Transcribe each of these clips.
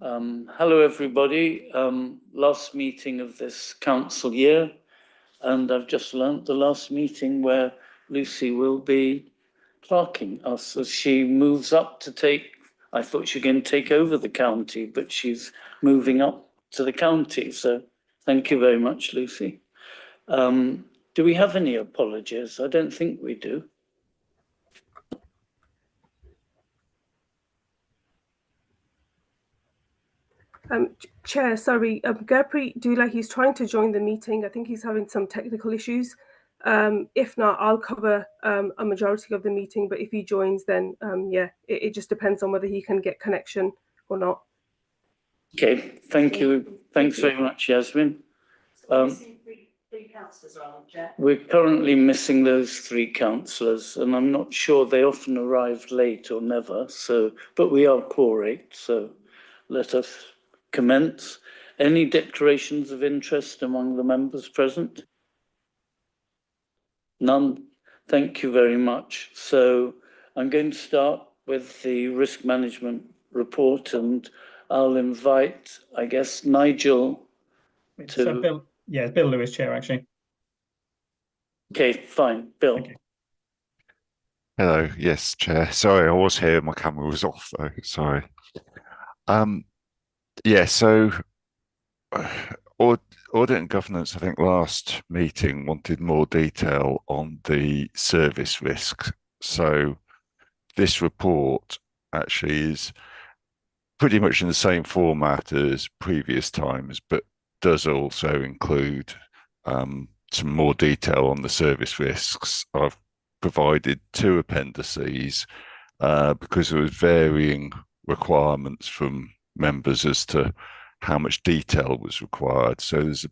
Hello, everybody. Last meeting of this council year, and I've just learnt the last meeting where Lucy will be clerking us as she moves up to take, I thought she was going to take over the county, but she's moving up to the county. So thank you very much, Lucy. Do we have any apologies? I don't think we do. Chair, sorry, Gurpreet he's trying to join the meeting. I think he's having some technical issues. If not, I'll cover a majority of the meeting, but if he joins, then yeah, it just depends on whether he can get connection or not. Okay, thank you. Thanks very much, Yasmin. Three councillors are on, Chair. We're currently missing those three councillors, and I'm not sure they often arrived late or never. So, but we are quorate, so let us commence. Any declarations of interest among the members present? None. Thank you very much. So I'm going to start with the risk management report, and I'll invite, I guess, Nigel to... Bill, yeah, Bill Lewis, Chair, actually. Okay, fine. Bill. Hello, yes, Chair. Sorry, I was here. My camera was off, though. Sorry. Yeah, so Audit and Governance, I think last meeting wanted more detail on the service risk. So this report actually is pretty much in the same format as previous times, but does also include some more detail on the service risks. I've provided 2 appendices because there was varying requirements from members as to how much detail was required. So there's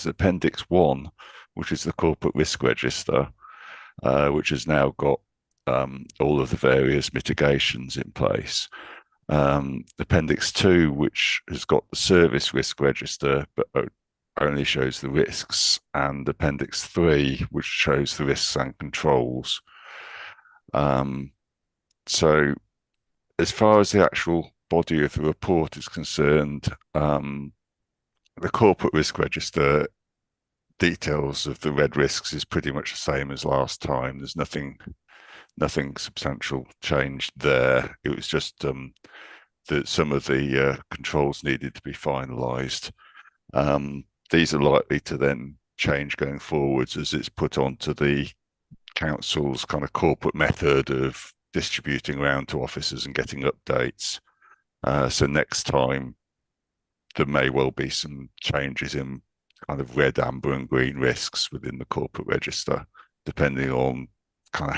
Appendix 1, which is the Corporate Risk Register, which has now got all of the various mitigations in place. Appendix 2, which has got the Service Risk Register, but only shows the risks, and Appendix 3, which shows the risks and controls. So as far as the actual body of the report is concerned, the Corporate Risk Register details of the red risks is pretty much the same as last time. There's nothing substantial changed there. It was just that some of the controls needed to be finalised. These are likely to then change going forwards as it's put onto the council's kind of corporate method of distributing around to officers and getting updates. So next time there may well be some changes in kind of red, amber and green risks within the corporate register, depending on kind of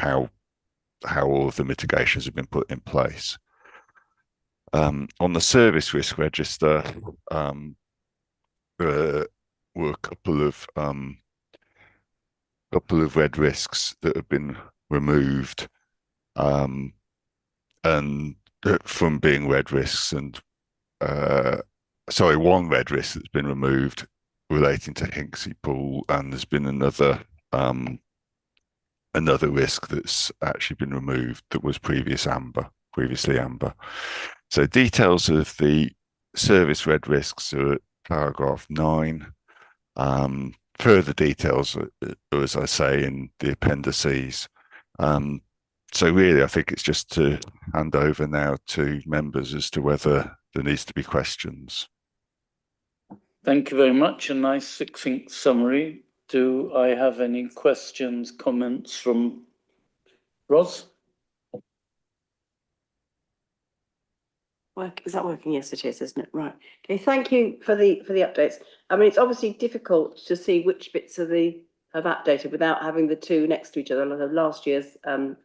how all of the mitigations have been put in place. On the service risk register, there were a couple of red risks that have been removed, and from being red risks, and one red risk that's been removed relating to Hinksey Pool, and there's been another risk that's actually been removed that was previously amber. So details of the service red risks are at paragraph 9. Further details, as I say, in the appendices. So really, I think it's just to hand over now to members as to whether there needs to be questions. Thank you very much. A nice succinct summary. Do I have any questions, comments from Ros? Is that working? Yes, it is, isn't it? Right. Okay. Thank you for the updates. I mean, it's obviously difficult to see which bits have updated without having the two next to each other. Like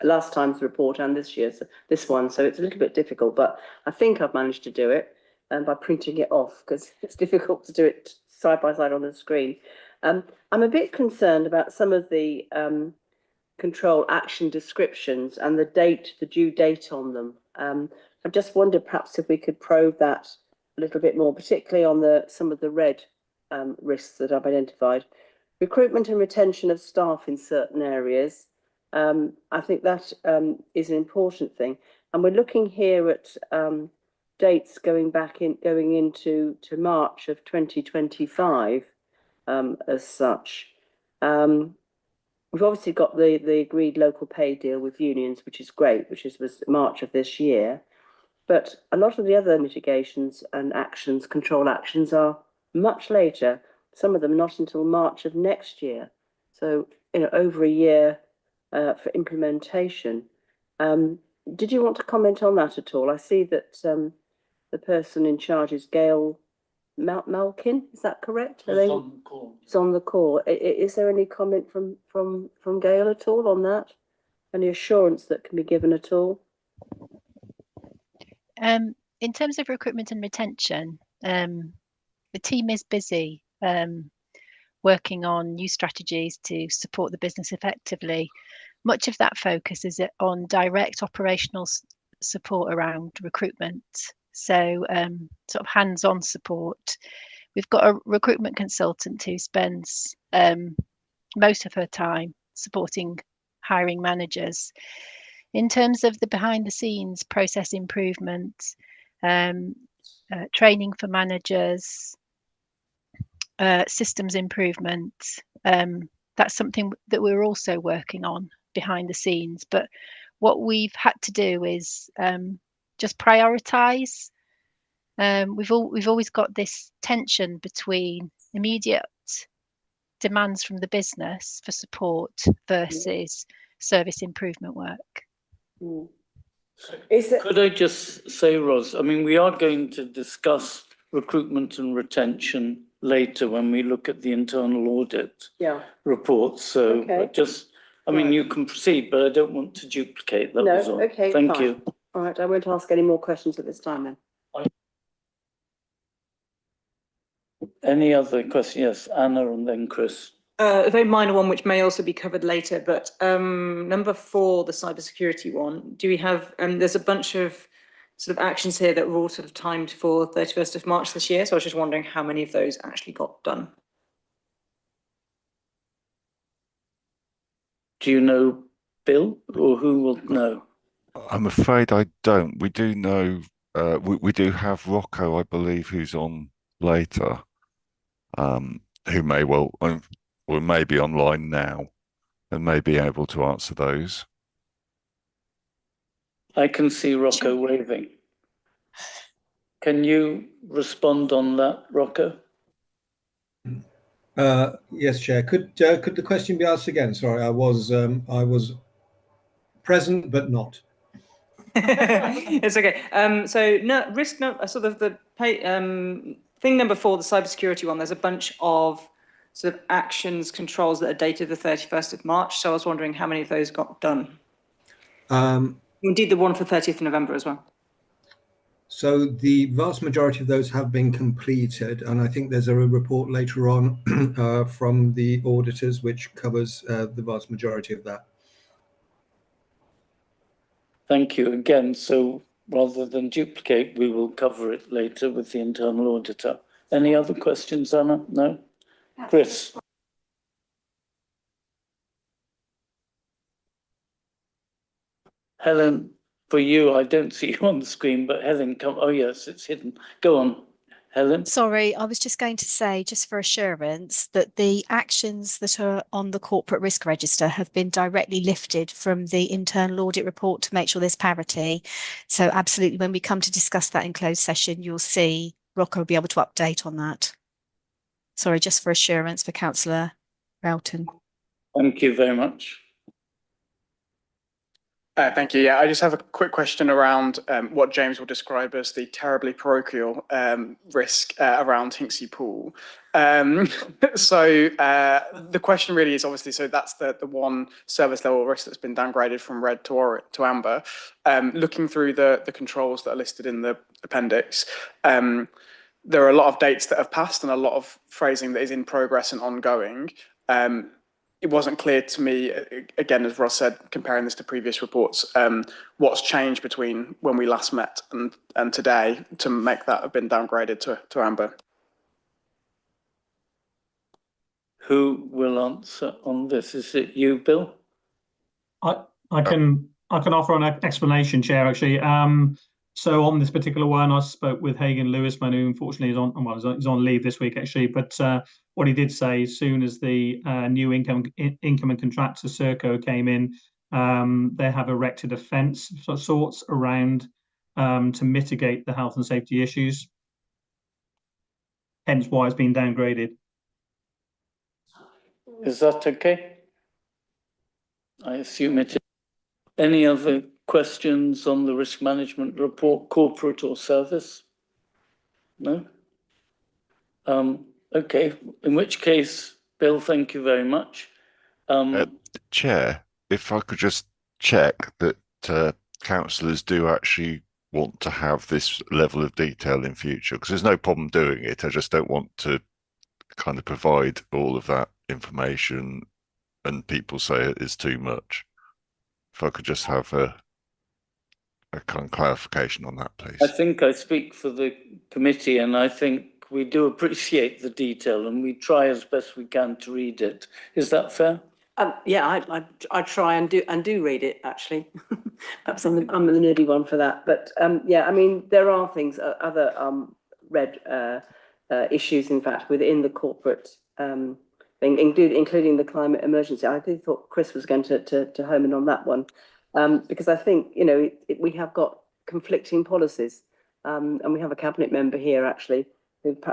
last time's report and this one. So it's a little bit difficult, but I think I've managed to do it by printing it off, because it's difficult to do it side by side on the screen. I'm a bit concerned about some of the control action descriptions and the due date on them. I just wondered perhaps if we could probe that a little bit more, particularly on some of the red risks that I've identified. Recruitment and retention of staff in certain areas. I think that is an important thing. And we're looking here at dates going into March of 2025 as such. We've obviously got the agreed local pay deal with unions, which is great, was March of this year. But a lot of the other mitigations and actions, control actions, are much later. Some of them not until March of next year. So, over a year for implementation. Did you want to comment on that at all? I see that the person in charge is Gail Malkin. Is that correct? It's on the call. It's on the call. Is there any comment from Gail at all on that? Any assurance that can be given at all? In terms of recruitment and retention, the team is busy working on new strategies to support the business effectively. Much of that focus is on direct operational support around recruitment. So sort of hands-on support. We've got a recruitment consultant who spends most of her time supporting hiring managers. In terms of the behind the scenes process improvement, training for managers, systems improvement, that's something that we're also working on behind the scenes. But what we've had to do is just prioritize. We've always got this tension between immediate demands from the business for support versus service improvement work. Mm. Could I just say, Ros, I mean, we are going to discuss recruitment and retention later when we look at the internal audit report. So I mean, you can proceed, but I don't want to duplicate. That was all. Okay, Thank fine. you. All right, I won't ask any more questions at this time then. Any other questions? Yes, Anna and then Chris. A very minor one, which may also be covered later, but number 4, the cybersecurity one. Do we have? There's a bunch of sort of actions here that were all sort of timed for 31st of March this year. So I was just wondering how many of those actually got done. Do you know, Bill, or who will know? I'm afraid I don't. We do know, we do have Rocco, I believe, who's on later, who may well, or may be online now and may be able to answer those. I can see Rocco waving. Can you respond on that, Rocco? Yes, Chair. Could the question be asked again? Sorry, I was present but not. It's okay. So no risk. No, sort of the pay, thing number 4, the cybersecurity one. There's a bunch of sort of actions, controls that are dated the 31st of March. So I was wondering how many of those got done. Indeed, the one for 30th of November as well. So the vast majority of those have been completed, and I think there's a report later on from the auditors which covers the vast majority of that. Thank you again. So rather than duplicate, we will cover it later with the internal auditor. Any other questions, Anna? No? Chris? Helen, for you, I don't see you on the screen, but Helen, come. Oh, yes, it's hidden. Go on, Helen. Sorry, I was just going to say, just for assurance, that the actions that are on the corporate risk register have been directly lifted from the internal audit report to make sure there's parity. So absolutely, when we come to discuss that in closed session, you'll see Rocco will be able to update on that. Sorry, just for assurance for Councillor Broughton. Thank you very much. Thank you. Yeah, I just have a quick question around what James will describe as the terribly parochial risk around Hinksey Pool. So the question really is obviously, so that's the one service level risk that's been downgraded from red to amber. Looking through the controls that are listed in the appendix, there are a lot of dates that have passed and a lot of phrasing that is in progress and ongoing. It wasn't clear to me, again, as Ross said, comparing this to previous reports, what's changed between when we last met and today to make that have been downgraded to amber. Who will answer on this? Is it you, Bill? I can offer an explanation, Chair, actually. So on this particular one, I spoke with Hagan Lewisman, who unfortunately is on leave this week actually. But what he did say, as soon as the new income and contractor Serco came in, they have erected a fence of sorts around to mitigate the health and safety issues. Hence why it's been downgraded. Is that okay? I assume it is. Any other questions on the risk management report, corporate or service? No? Okay, in which case, Bill, thank you very much. Chair, if I could just check that councillors do actually want to have this level of detail in future, because there's no problem doing it. I just don't want to kind of provide all of that information and people say it is too much. If I could just have a kind of clarification on that, please. I think I speak for the committee, and I think we do appreciate the detail and we try as best we can to read it. Is that fair? Yeah, I try and do read it actually. Perhaps I'm the nerdy one for that, but yeah, I mean there are things, other red issues, in fact, within the corporate thing, including the climate emergency. I did thought Chris was going to home in on that one, because I think we have got conflicting policies, and we have a cabinet member here actually.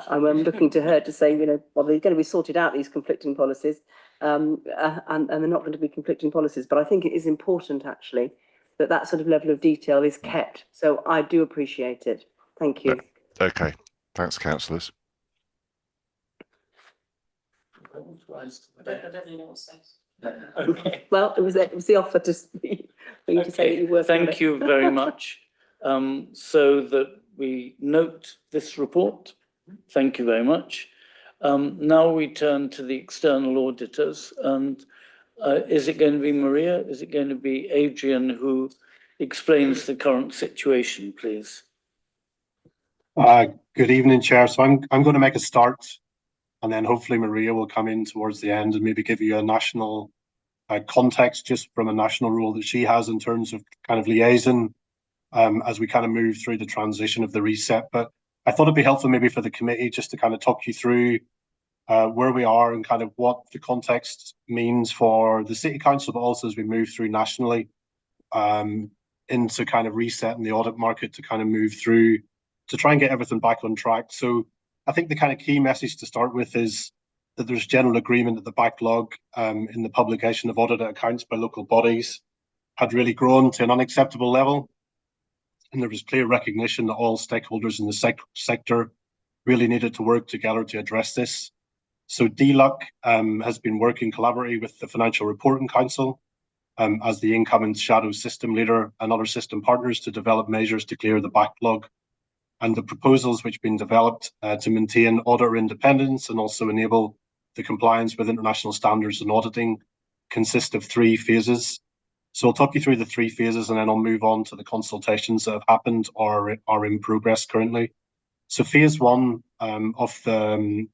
I'm looking to her to say, well, they're going to be sorted out, these conflicting policies, and they're not going to be conflicting policies. But I think it is important, actually, that sort of level of detail is kept. So I do appreciate it. Thank you. Okay, thanks, councillors. Okay. Well, it was the offer to speak, for you to say that you were. Thank you very much. So that we note this report. Thank you very much. Now we turn to the external auditors, and is it going to be Maria? Is it going to be Adrian who explains the current situation, please? Good evening, Chair. So I'm going to make a start, and then hopefully Maria will come in towards the end and maybe give you a national context, just from a national role that she has in terms of kind of liaison as we kind of move through the transition of the reset. But I thought it'd be helpful maybe for the committee just to kind of talk you through where we are and kind of what the context means for the City Council, but also as we move through nationally into kind of resetting the audit market to kind of move through to try and get everything back on track. So I think the kind of key message to start with is that there's general agreement that the backlog in the publication of audited accounts by local bodies had really grown to an unacceptable level. And there was clear recognition that all stakeholders in the sector really needed to work together to address this. So DLUC has been working collaboratively with the Financial Reporting Council as the income and shadow system leader and other system partners to develop measures to clear the backlog. And the proposals which have been developed to maintain auditor independence and also enable the compliance with international standards in auditing consist of 3 phases. So I'll talk you through the 3 phases and then I'll move on to the consultations that have happened or are in progress currently. So phase 1 of the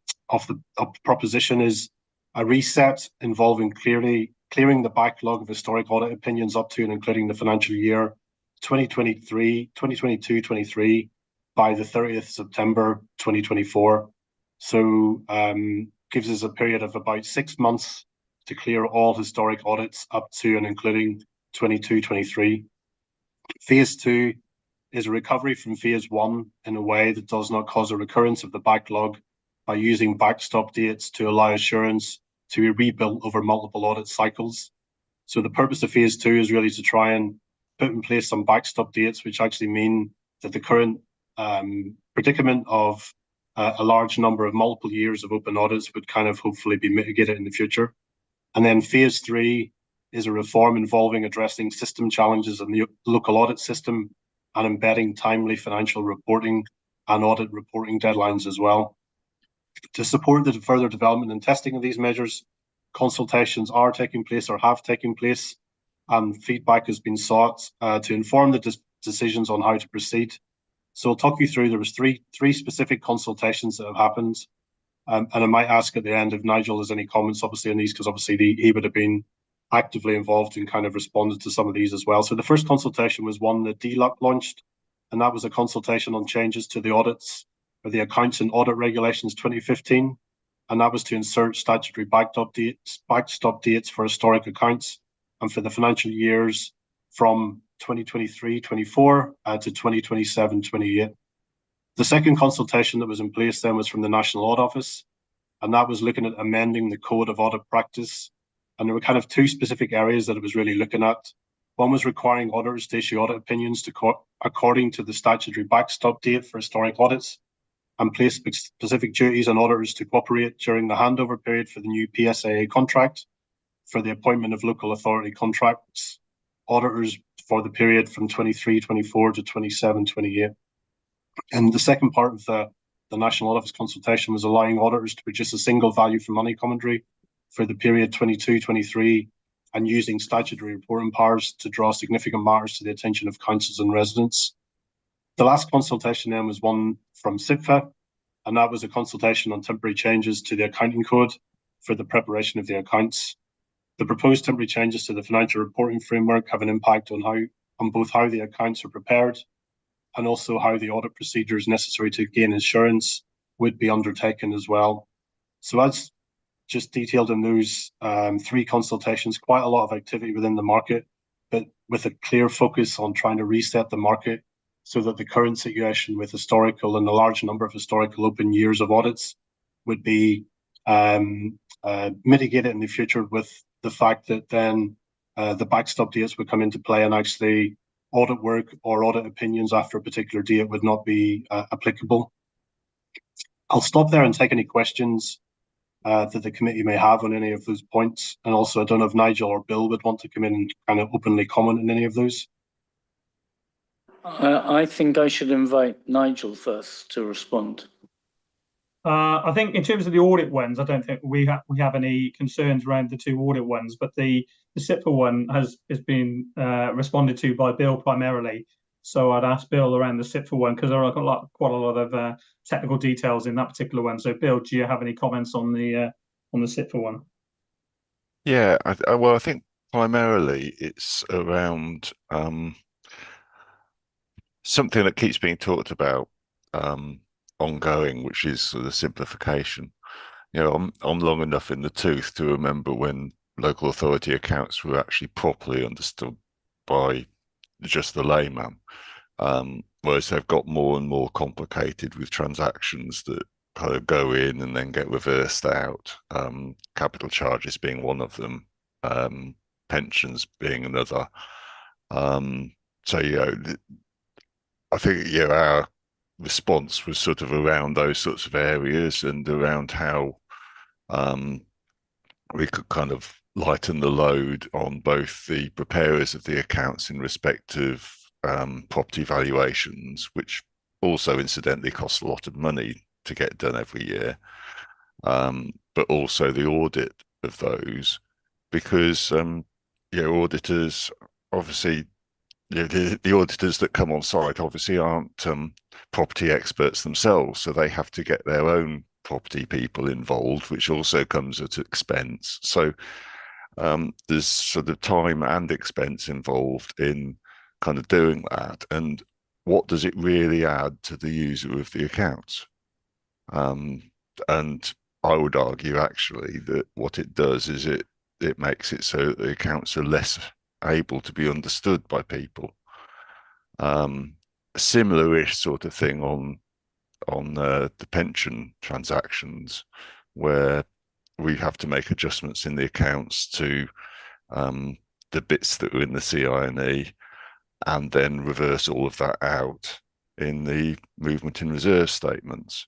proposition is a reset involving clearing the backlog of historic audit opinions up to and including the financial year 2022-23 by the 30th September 2024. So gives us a period of about 6 months to clear all historic audits up to and including 22-23. Phase 2 is a recovery from phase 1 in a way that does not cause a recurrence of the backlog by using backstop dates to allow assurance to be rebuilt over multiple audit cycles. So the purpose of phase 2 is really to try and put in place some backstop dates, which actually mean that the current predicament of a large number of multiple years of open audits would kind of hopefully be mitigated in the future. And then phase 3 is a reform involving addressing system challenges in the local audit system and embedding timely financial reporting and audit reporting deadlines as well. To support the further development and testing of these measures, consultations are taking place or have taken place, and feedback has been sought to inform the decisions on how to proceed. So I'll talk you through, there was three specific consultations that have happened. And I might ask at the end if Nigel has any comments, obviously, on these, because obviously he would have been actively involved and kind of responded to some of these as well. So the first consultation was one that DLUC launched and that was a consultation on changes to the audits for the Accounts and Audit Regulations 2015, and that was to insert statutory backstop dates for historic accounts and for the financial years from 2023-24 to 2027-28. The second consultation that was in place then was from the National Audit Office, and that was looking at amending the Code of Audit Practice. And there were kind of two specific areas that it was really looking at. One was requiring auditors to issue audit opinions according to the statutory backstop date for historic audits, and place specific duties on auditors to cooperate during the handover period for the new PSAA contract, for the appointment of local authority contracts auditors for the period from 23-24 to 27-28. And the second part of the National Audit Office consultation was allowing auditors to produce a single value for money commentary for the period 22-23, and using statutory reporting powers to draw significant matters to the attention of councils and residents. The last consultation then was one from SIPFA, and that was a consultation on temporary changes to the accounting code for the preparation of the accounts. The proposed temporary changes to the financial reporting framework have an impact on both how the accounts are prepared and also how the audit procedures necessary to gain insurance would be undertaken as well. So as just detailed in those three consultations, quite a lot of activity within the market, but with a clear focus on trying to reset the market so that the current situation with historical and a large number of historical open years of audits would be mitigated in the future, with the fact that then the backstop dates would come into play, and actually audit work or audit opinions after a particular date would not be applicable. I'll stop there and take any questions that the committee may have on any of those points. And also, I don't know if Nigel or Bill would want to come in and kind of openly comment on any of those. I think I should invite Nigel first to respond. I think in terms of the audit ones, I don't think we have any concerns around the two audit ones, but the SIPFA one has been responded to by Bill primarily. So I'd ask Bill around the SIPFA one, because there are quite a lot of technical details in that particular one. So Bill, do you have any comments on the SIPFA one? Yeah, well, I think primarily it's around something that keeps being talked about ongoing, which is sort of simplification. You know, I'm long enough in the tooth to remember when local authority accounts were actually properly understood by just the layman, whereas they've got more and more complicated with transactions that kind of go in and then get reversed out, capital charges being one of them, pensions being another. So, you know, I think, you know, our response was sort of around those sorts of areas and around how we could kind of lighten the load on both the preparers of the accounts in respect of property valuations, which also incidentally cost a lot of money to get done every year, but also the audit of those, because you know, auditors obviously, you know, the auditors that come on site obviously aren't property experts themselves, so they have to get their own property people involved, which also comes at expense. So there's sort of time and expense involved in kind of doing that. And what does it really add to the user of the accounts? And I would argue actually that what it does is it makes it so that the accounts are less able to be understood by people. Similar-ish sort of thing on the pension transactions, where we have to make adjustments in the accounts to the bits that are in the CINE, and then reverse all of that out in the movement in reserve statements.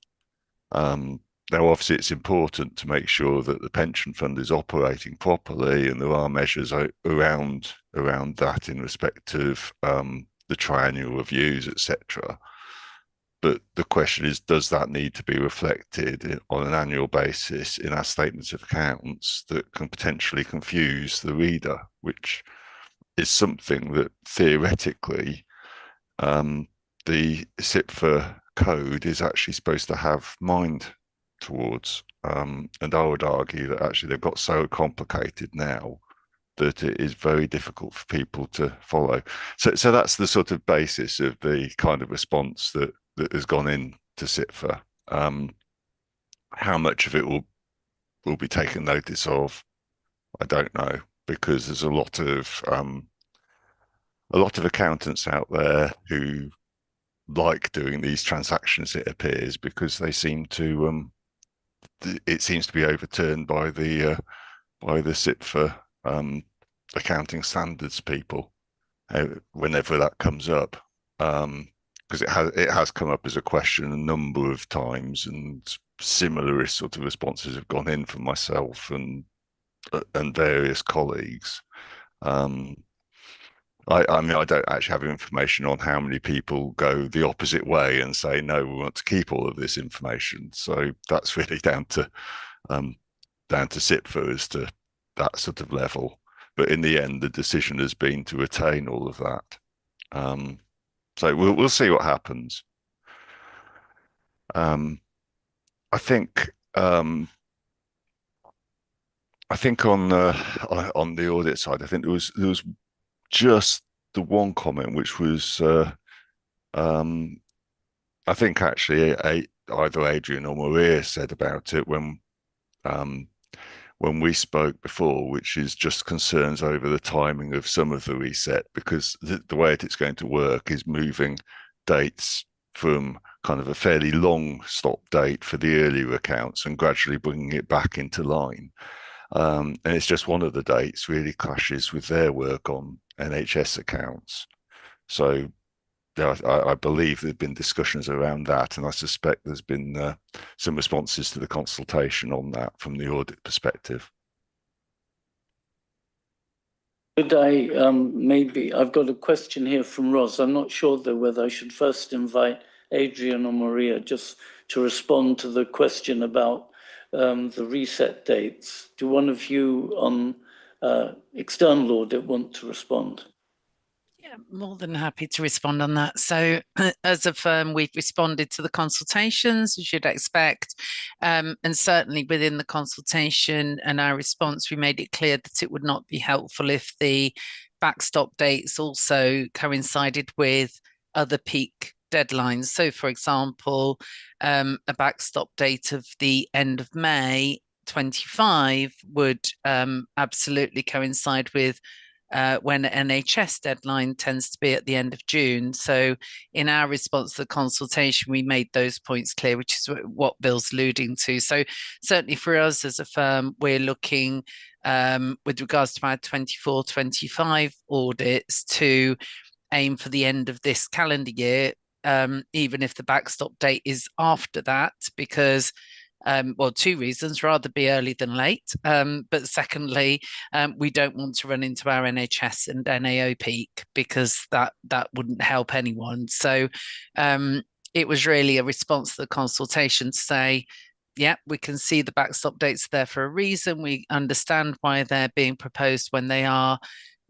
Now, obviously, it's important to make sure that the pension fund is operating properly, and there are measures around that in respect of the triennial reviews, etc. But the question is, does that need to be reflected on an annual basis in our statements of accounts that can potentially confuse the reader, which is something that theoretically the SIPFA code is actually supposed to have mind towards. And I would argue that actually they've got so complicated now that it is very difficult for people to follow. So that's the sort of basis of the kind of response that has gone into SITFA. How much of it will be taken notice of, I don't know, because there's a lot of accountants out there who like doing these transactions, it appears, because they seem to it seems to be overturned by the SITFA accounting standards people whenever that comes up, because it has come up as a question a number of times, and similar sort of responses have gone in from myself and various colleagues. I mean, I don't actually have information on how many people go the opposite way and say, no, we want to keep all of this information. So that's really down to SITFA as to that sort of level. But in the end, the decision has been to retain all of that. So we'll see what happens. I think on the audit side, I think there was just the one comment, which was I think actually either Adrian or Maria said about it when we spoke before, which is just concerns over the timing of some of the reset, because the way it's going to work is moving dates from kind of a fairly long stop date for the earlier accounts and gradually bringing it back into line. And it's just one of the dates really clashes with their work on NHS accounts. So I believe there have been discussions around that, and I suspect there's been some responses to the consultation on that from the audit perspective. Could I maybe, I've got a question here from Ros. I'm not sure though whether I should first invite Adrian or Maria just to respond to the question about the reset dates. Do one of you on external audit want to respond? Yeah, more than happy to respond on that. So as a firm, we've responded to the consultations, as you'd expect. And certainly within the consultation and our response, we made it clear that it would not be helpful if the backstop dates also coincided with other peak deadlines. So for example, a backstop date of the end of May 25 would absolutely coincide with when NHS deadline tends to be at the end of June. So in our response to the consultation, we made those points clear, which is what Bill's alluding to. So certainly for us as a firm, we're looking with regards to our 24-25 audits to aim for the end of this calendar year, even if the backstop date is after that, because well, two reasons: rather be early than late. But secondly, we don't want to run into our NHS and NAO peak, because that wouldn't help anyone. So it was really a response to the consultation to say, yeah, we can see the backstop dates there for a reason. We understand why they're being proposed when they are,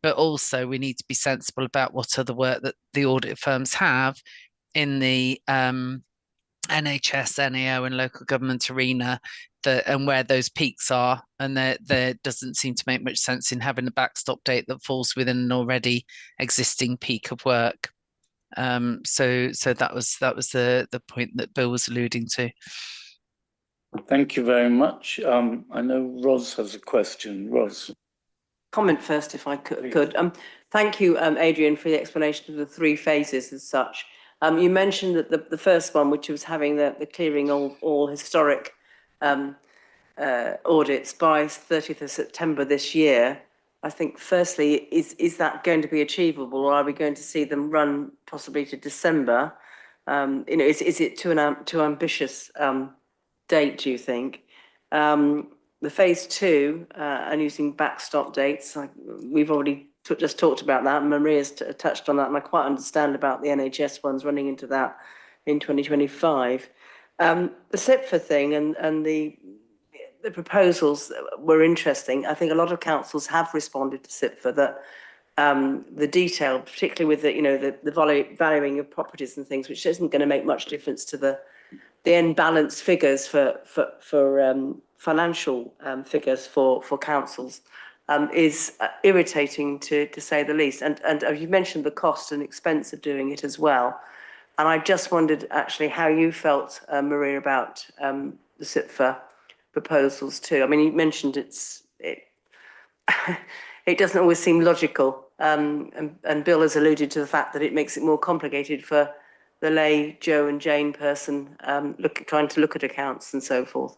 but also we need to be sensible about what other work that the audit firms have in the NHS, NAO and local government arena, and where those peaks are, and there doesn't seem to make much sense in having a backstop date that falls within an already existing peak of work. So that was the point that Bill was alluding to. Thank you very much. I know Ros has a question. Ros. Comment first, if I could. Thank you, Adrian, for the explanation of the three phases as such. You mentioned that the first one, which was having the clearing of all historic audits by 30th of September this year. I think, firstly, is that going to be achievable, or are we going to see them run possibly to December? Is it too ambitious date, do you think? The phase two and using backstop dates, we've already just talked about that. Maria's touched on that, and I quite understand about the NHS ones running into that in 2025. The SITFA thing and the proposals were interesting. I think a lot of councils have responded to SITFA that the detail, particularly with the valuing of properties and things, which isn't going to make much difference to the end balance figures for financial figures for councils. is irritating to say the least. And you mentioned the cost and expense of doing it as well. And I just wondered actually how you felt, Maria, about the SIPFA proposals too. I mean, you mentioned it doesn't always seem logical. And Bill has alluded to the fact that it makes it more complicated for the lay Joe and Jane person trying to look at accounts and so forth.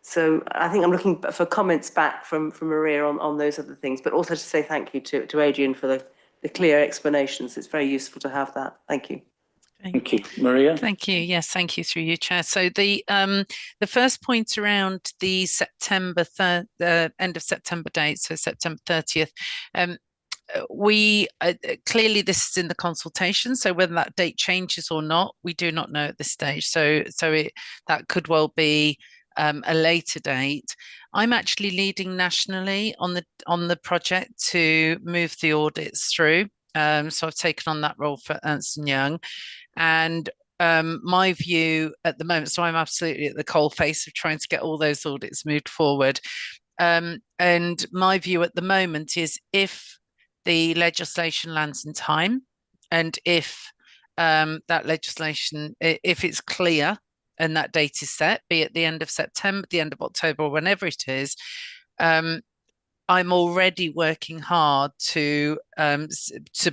So I think I'm looking for comments back from Maria on those other things, but also to say thank you to Adrian for the clear explanations. It's very useful to have that. Thank you. Thank you, Maria. Thank you. Yes, thank you through you, Chair. So the first point around the end of September date, so September 30th. We clearly this is in the consultation, so whether that date changes or not, we do not know at this stage. So that could well be a later date. I'm actually leading nationally on the project to move the audits through. So I've taken on that role for Ernst & Young, and my view at the moment, so I'm absolutely at the coalface of trying to get all those audits moved forward. And my view at the moment is if the legislation lands in time, and if that legislation, if it's clear and that date is set, be it the end of September, the end of October, or whenever it is, I'm already working hard to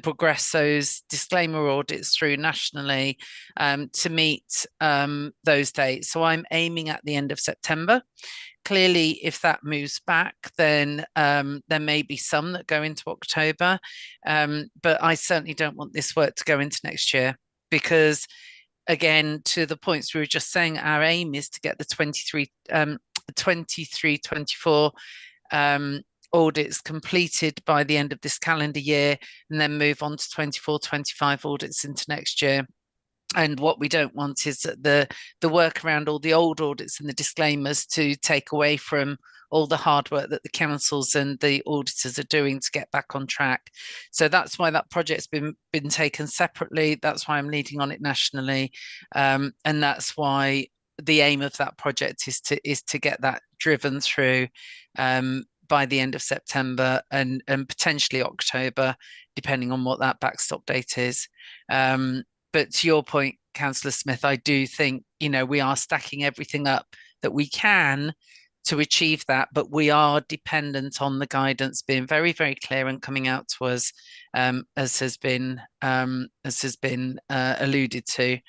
progress those disclaimer audits through nationally to meet those dates. So I'm aiming at the end of September. Clearly, if that moves back, then there may be some that go into October, but I certainly don't want this work to go into next year because, again, to the points we were just saying, our aim is to get the 23-24 audits completed by the end of this calendar year, and then move on to 24-25 audits into next year. And what we don't want is the work around all the old audits and the disclaimers to take away from all the hard work that the councils and the auditors are doing to get back on track. So that's why that project's been taken separately. That's why I'm leading on it nationally, and that's why the aim of that project is to get that driven through by the end of September and potentially October, depending on what that backstop date is. But to your point, Councillor Smith, I do think, we are stacking everything up that we can to achieve that, but we are dependent on the guidance being very, very clear and coming out to us, as has been alluded to.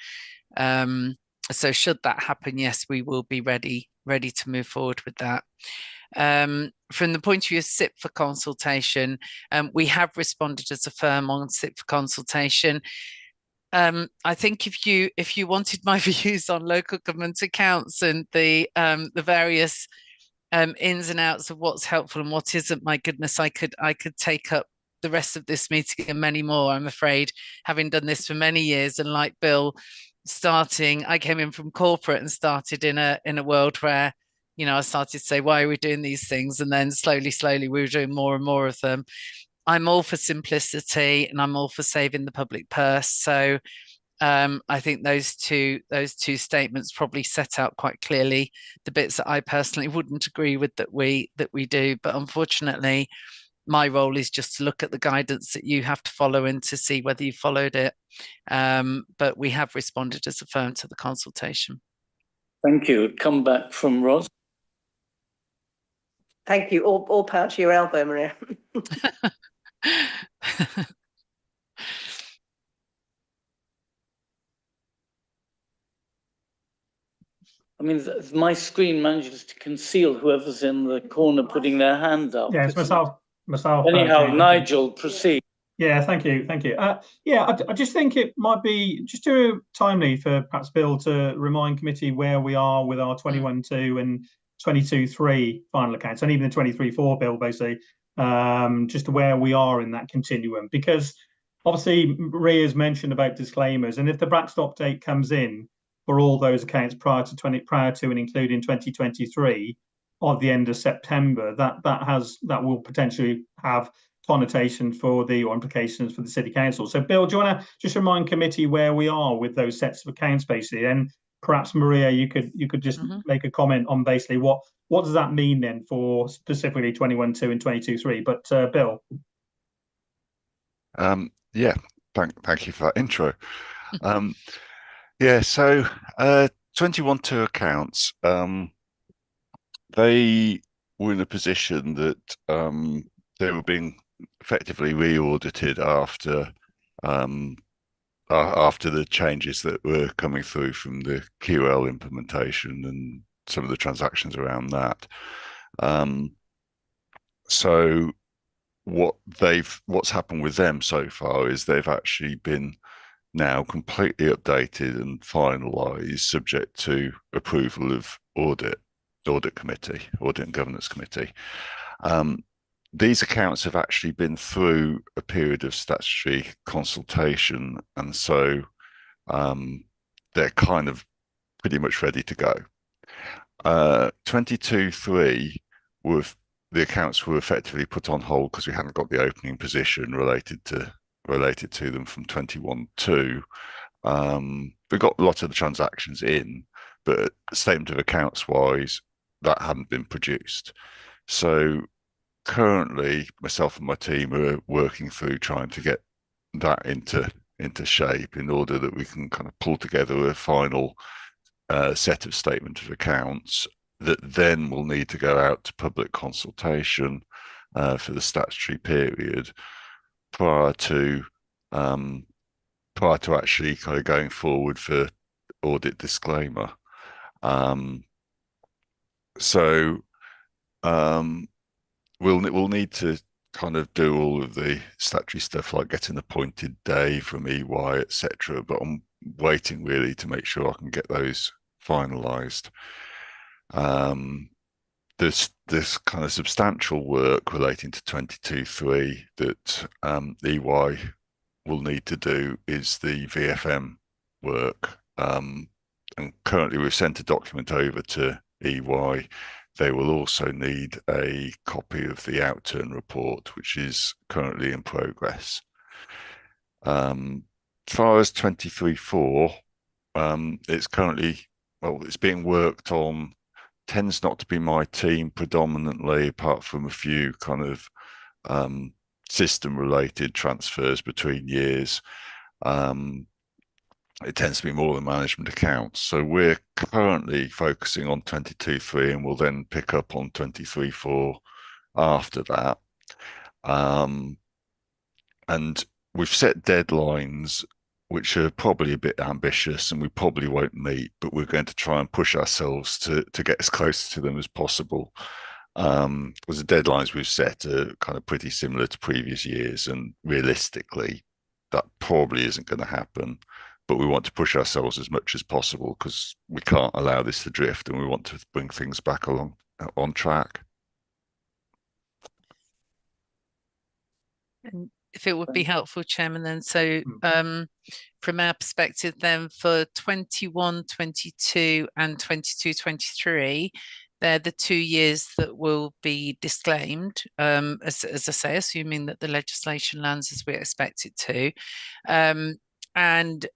So should that happen, yes, we will be ready to move forward with that. From the point of view of SIPFA consultation, we have responded as a firm on SIPFA consultation. I think if you wanted my views on local government accounts and the various ins and outs of what's helpful and what isn't, my goodness, I could take up the rest of this meeting and many more, I'm afraid, having done this for many years. And like Bill, I came in from corporate and started in a world where, I started to say, why are we doing these things? And then slowly, we were doing more and more of them. I'm all for simplicity and I'm all for saving the public purse. So I think those two statements probably set out quite clearly the bits that I personally wouldn't agree with that we do. But unfortunately, my role is just to look at the guidance that you have to follow and to see whether you followed it. But we have responded as a firm to the consultation. Thank you. Come back from Ros. Thank you. All power to your elbow, Maria. I mean, my screen manages to conceal whoever's in the corner putting their hand up. Yeah, it's myself. Anyhow, Nigel, proceed. Yeah, thank you. I just think it might be just too timely for perhaps Bill to remind committee where we are with our 21-2 and 22-3 final accounts, and even the 23-4 bill, basically, just where we are in that continuum. Because obviously, Maria's mentioned about disclaimers, and if the backstop date comes in for all those accounts prior to and including 2023 at the end of September, that will potentially have connotation or implications for the city council. So Bill, do you want to just remind committee where we are with those sets of accounts, basically, and perhaps Maria, you could just make a comment on basically what does that mean then for specifically 21-2 and 22-3. But Bill. Yeah, thank you for that intro. Yeah, so 21-2 accounts, they were in a position that they were being effectively re-audited after the changes that were coming through from the QL implementation and some of the transactions around that. So what's happened with them so far is they've actually been now completely updated and finalised, subject to approval of audit and governance committee. These accounts have actually been through a period of statutory consultation, and so they're kind of pretty much ready to go. 22-3 the accounts were effectively put on hold because we hadn't got the opening position related to them from 21-2. We got a lot of the transactions in, but statement of accounts wise, that hadn't been produced. So currently, myself and my team are working through trying to get that into shape in order that we can kind of pull together a final set of statement of accounts that then will need to go out to public consultation for the statutory period prior to actually kind of going forward for audit disclaimer. We'll need to kind of do all of the statutory stuff like get an appointed day from EY, etc. But I'm waiting really to make sure I can get those finalised. This kind of substantial work relating to 22-3 that EY will need to do is the VFM work. And currently we've sent a document over to EY. They will also need a copy of the outturn report, which is currently in progress. As far as 23-4, it's currently, it's being worked on, tends not to be my team predominantly, apart from a few kind of system-related transfers between years. It tends to be more the management accounts. So we're currently focusing on 22-3 and we'll then pick up on 23-4 after that. And we've set deadlines which are probably a bit ambitious and we probably won't meet, but we're going to try and push ourselves to get as close to them as possible. Because the deadlines we've set are kind of pretty similar to previous years, and realistically, that probably isn't going to happen. But we want to push ourselves as much as possible because we can't allow this to drift, and we want to bring things back along on track. And if it would be helpful, Chairman, then so from our perspective, then for 21-22 and 22-23. They're the 2 years that will be disclaimed, as I say, assuming that the legislation lands as we expect it to. And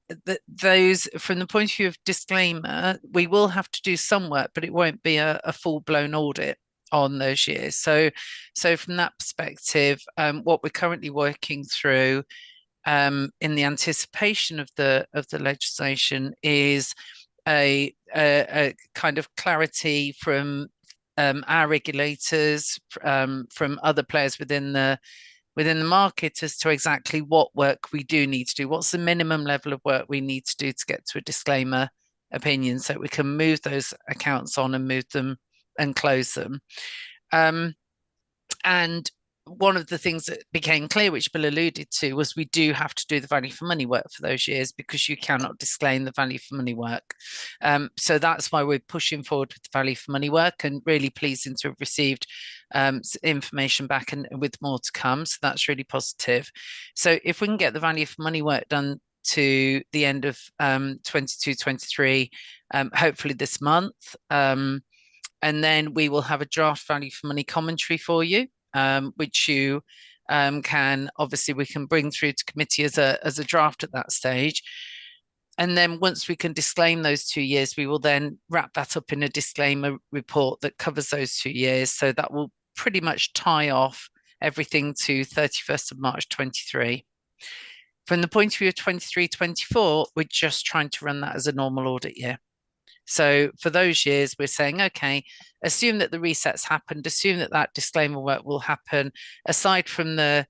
those, from the point of view of disclaimer, we will have to do some work, but it won't be a full-blown audit on those years. So from that perspective, what we're currently working through in the anticipation of the legislation is a kind of clarity from our regulators, from other players within the market as to exactly what work we do need to do. What's the minimum level of work we need to do to get to a disclaimer opinion so we can move those accounts on and move them and close them. And one of the things that became clear, which Bill alluded to, was we do have to do the value for money work for those years because you cannot disclaim the value for money work. So that's why we're pushing forward with the value for money work, and really pleasing to have received information back and with more to come. So that's really positive. So if we can get the value for money work done to the end of 22-23, hopefully this month, and then we will have a draft value for money commentary for you, which you can, obviously we can bring through to committee as a draft at that stage. And then once we can disclaim those 2 years, we will then wrap that up in a disclaimer report that covers those 2 years. So that will pretty much tie off everything to 31st of March 23. From the point of view of 23-24, we're just trying to run that as a normal audit year. So for those years, we're saying, okay, assume that the resets happened, assume that that disclaimer work will happen, aside from the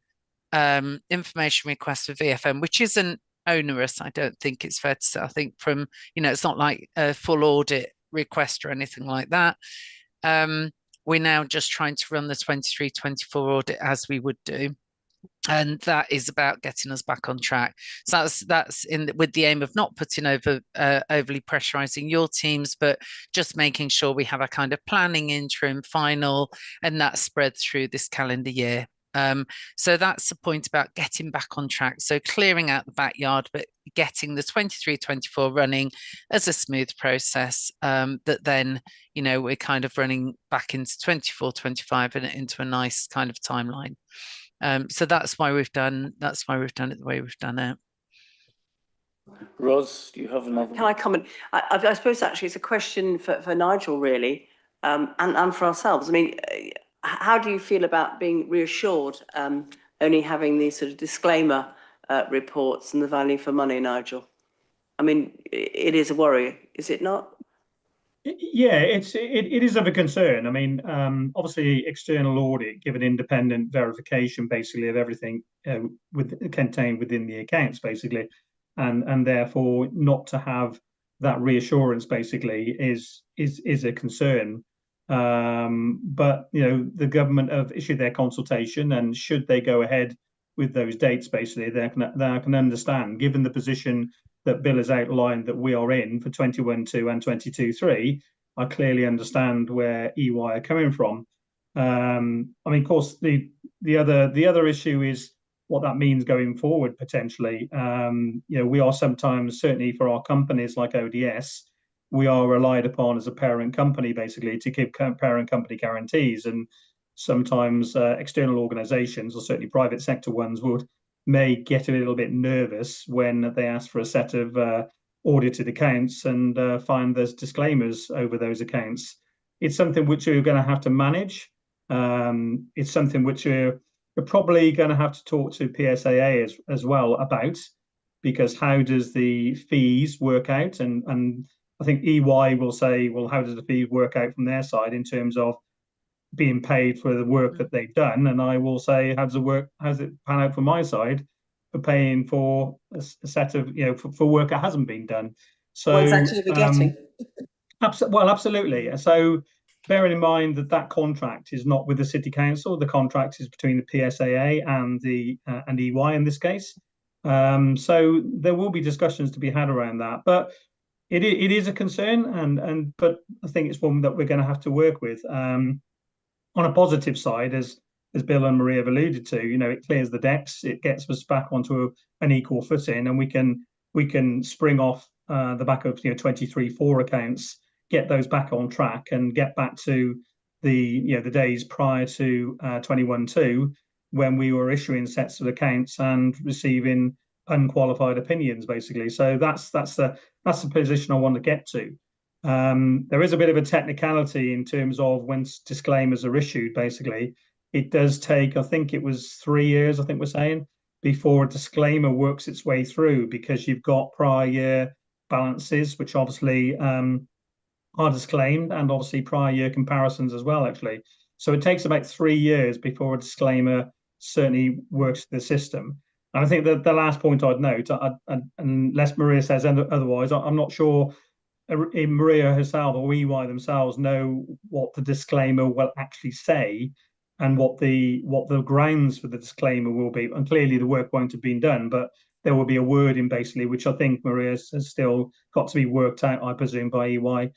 information request for VFM, which isn't onerous. I don't think it's fair to say. I think from, it's not like a full audit request or anything like that. We're now just trying to run the 23-24 audit as we would do. And that is about getting us back on track. So that's with the aim of not putting overly pressurizing your teams, but just making sure we have a kind of planning interim final, and that spread through this calendar year. So that's the point about getting back on track. So clearing out the backyard, but getting the 23-24 running as a smooth process, that then, we're kind of running back into 24-25 and into a nice kind of timeline. So that's why we've done it the way we've done it. Ros, do you have another? Can I comment? I suppose actually it's a question for Nigel really, and for ourselves. I mean, how do you feel about being reassured, only having these sort of disclaimer reports and the value for money, Nigel? I mean, it is a worry, is it not? Yeah, it is of a concern. I mean, obviously, external audit give an independent verification, basically, of everything contained within the accounts, basically, and therefore not to have that reassurance, basically, is a concern. But the government have issued their consultation, and should they go ahead with those dates, basically, they can understand, given the position that Bill has outlined that we are in for 21-2 and 22-3, I clearly understand where EY are coming from. I mean, of course, the other issue is what that means going forward potentially. We are sometimes, certainly for our companies like ODS, we are relied upon as a parent company basically to give parent company guarantees, and sometimes external organisations, or certainly private sector ones, may get a little bit nervous when they ask for a set of audited accounts and find there's disclaimers over those accounts. It's something which you're going to have to manage. It's something which you're probably going to have to talk to PSAA as well about, because how does the fees work out? And I think EY will say, well, how does the fees work out from their side in terms of being paid for the work that they've done? And I will say, how's it pan out from my side for paying for a set of, for work that hasn't been done? So what exactly are we getting? Well, absolutely. So bearing in mind that contract is not with the City Council, the contract is between the PSAA and and EY in this case. So there will be discussions to be had around that, but it is a concern, but I think it's one that we're going to have to work with. On a positive side, as Bill and Maria have alluded to, it clears the decks, it gets us back onto an equal footing, and we can spring off the back of 23-4 accounts, get those back on track, and get back to the days prior to 21-2, when we were issuing sets of accounts and receiving unqualified opinions, basically. So that's the position I want to get to. There is a bit of a technicality in terms of when disclaimers are issued. Basically, it does take, I think it was 3 years, I think we're saying, before a disclaimer works its way through, because you've got prior year balances, which obviously are disclaimed, and obviously prior year comparisons as well, actually. So it takes about 3 years before a disclaimer certainly works the system. And I think that the last point I'd note, unless Maria says otherwise, I'm not sure Maria herself or EY themselves know what the disclaimer will actually say and what the grounds for the disclaimer will be. And clearly the work won't have been done, but there will be a wording basically, which I think Maria has still got to be worked out, I presume, by EY.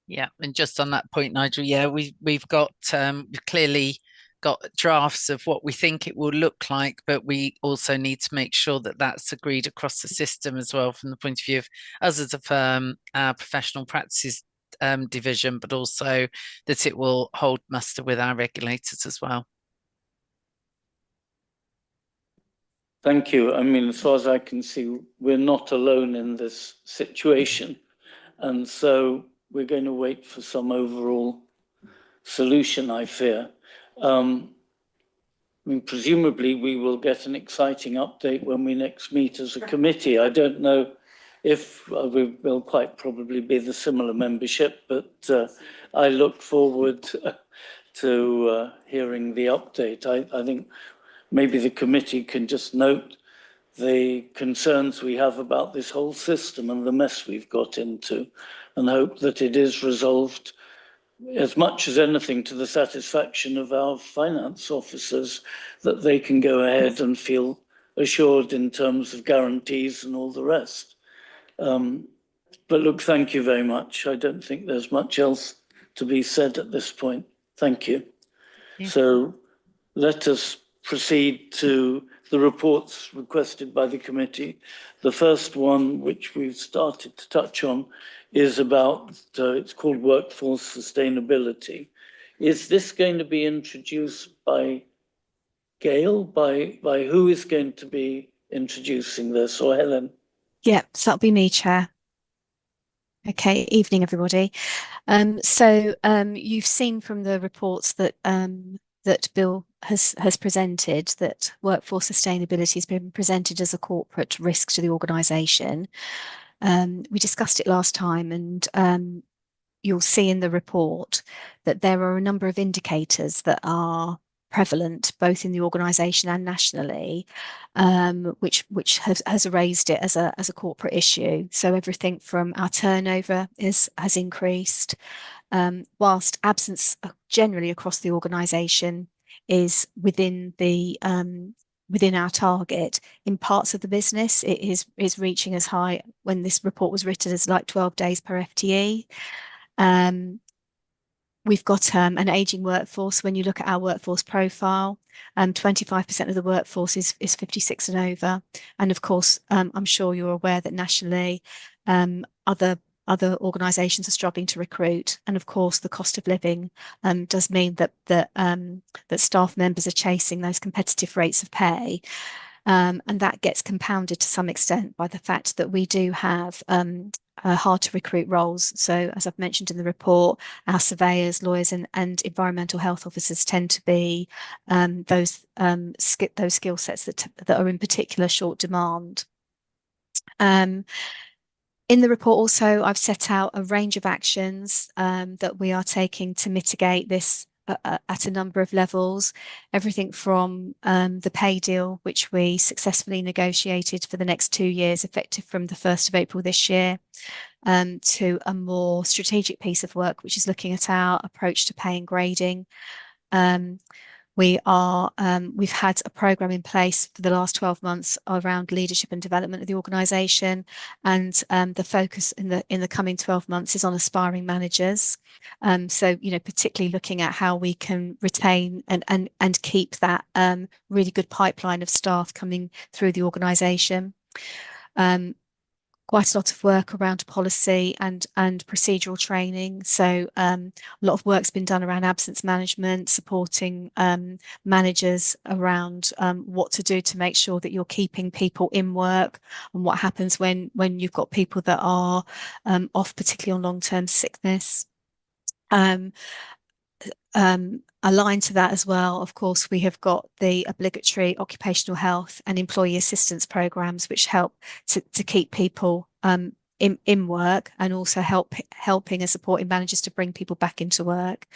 Yeah, and just on that point, Nigel, we've got clearly got drafts of what we think it will look like, but we also need to make sure that that's agreed across the system as well, from the point of view of us as a firm, our professional practices division, but also that it will hold muster with our regulators as well. Thank you. I mean, as far as I can see, we're not alone in this situation. And so we're going to wait for some overall solution, I fear. I mean, presumably we will get an exciting update when we next meet as a committee. I don't know if we will quite probably be the similar membership, but I look forward to hearing the update. I think maybe the committee can just note the concerns we have about this whole system and the mess we've got into, and hope that it is resolved as much as anything to the satisfaction of our finance officers, that they can go ahead and feel assured in terms of guarantees and all the rest. But look, thank you very much. I don't think there's much else to be said at this point. Thank you. Yeah. So let us proceed to the reports requested by the committee. The first one, which we've started to touch on, is about, it's called workforce sustainability. Is this going to be introduced by Gail? By who is going to be introducing this, or Helen? Yeah, so that'll be me, Chair. Okay, evening, everybody. You've seen from the reports that that Bill has presented that workforce sustainability has been presented as a corporate risk to the organisation. We discussed it last time, and you'll see in the report that there are a number of indicators that are prevalent both in the organisation and nationally, which has raised it as a corporate issue. So everything from our turnover has increased, whilst absence generally across the organisation is within our target. In parts of the business, it is reaching as high, when this report was written, as like 12 days per FTE. We've got an ageing workforce. When you look at our workforce profile, 25% of the workforce is 56 and over. And of course, I'm sure you're aware that nationally, other organisations are struggling to recruit. And of course, the cost of living does mean that staff members are chasing those competitive rates of pay. And that gets compounded to some extent by the fact that we do have hard to recruit roles. So as I've mentioned in the report, our surveyors, lawyers and environmental health officers tend to be those skill sets that are in particular short demand. In the report also, I've set out a range of actions that we are taking to mitigate this at a number of levels, everything from the pay deal, which we successfully negotiated for the next 2 years, effective from the 1st of April this year, to a more strategic piece of work, which is looking at our approach to pay and grading. We've had a programme in place for the last 12 months around leadership and development of the organisation, and the focus in the coming 12 months is on aspiring managers. So, particularly looking at how we can retain and keep that really good pipeline of staff coming through the organisation. Quite a lot of work around policy and procedural training. So a lot of work's been done around absence management, supporting managers around what to do to make sure that you're keeping people in work, and what happens when you've got people that are off, particularly on long-term sickness. Aligned to that as well, of course, we have got the obligatory occupational health and employee assistance programs, which help to keep people in work, and also helping and supporting managers to bring people back into work.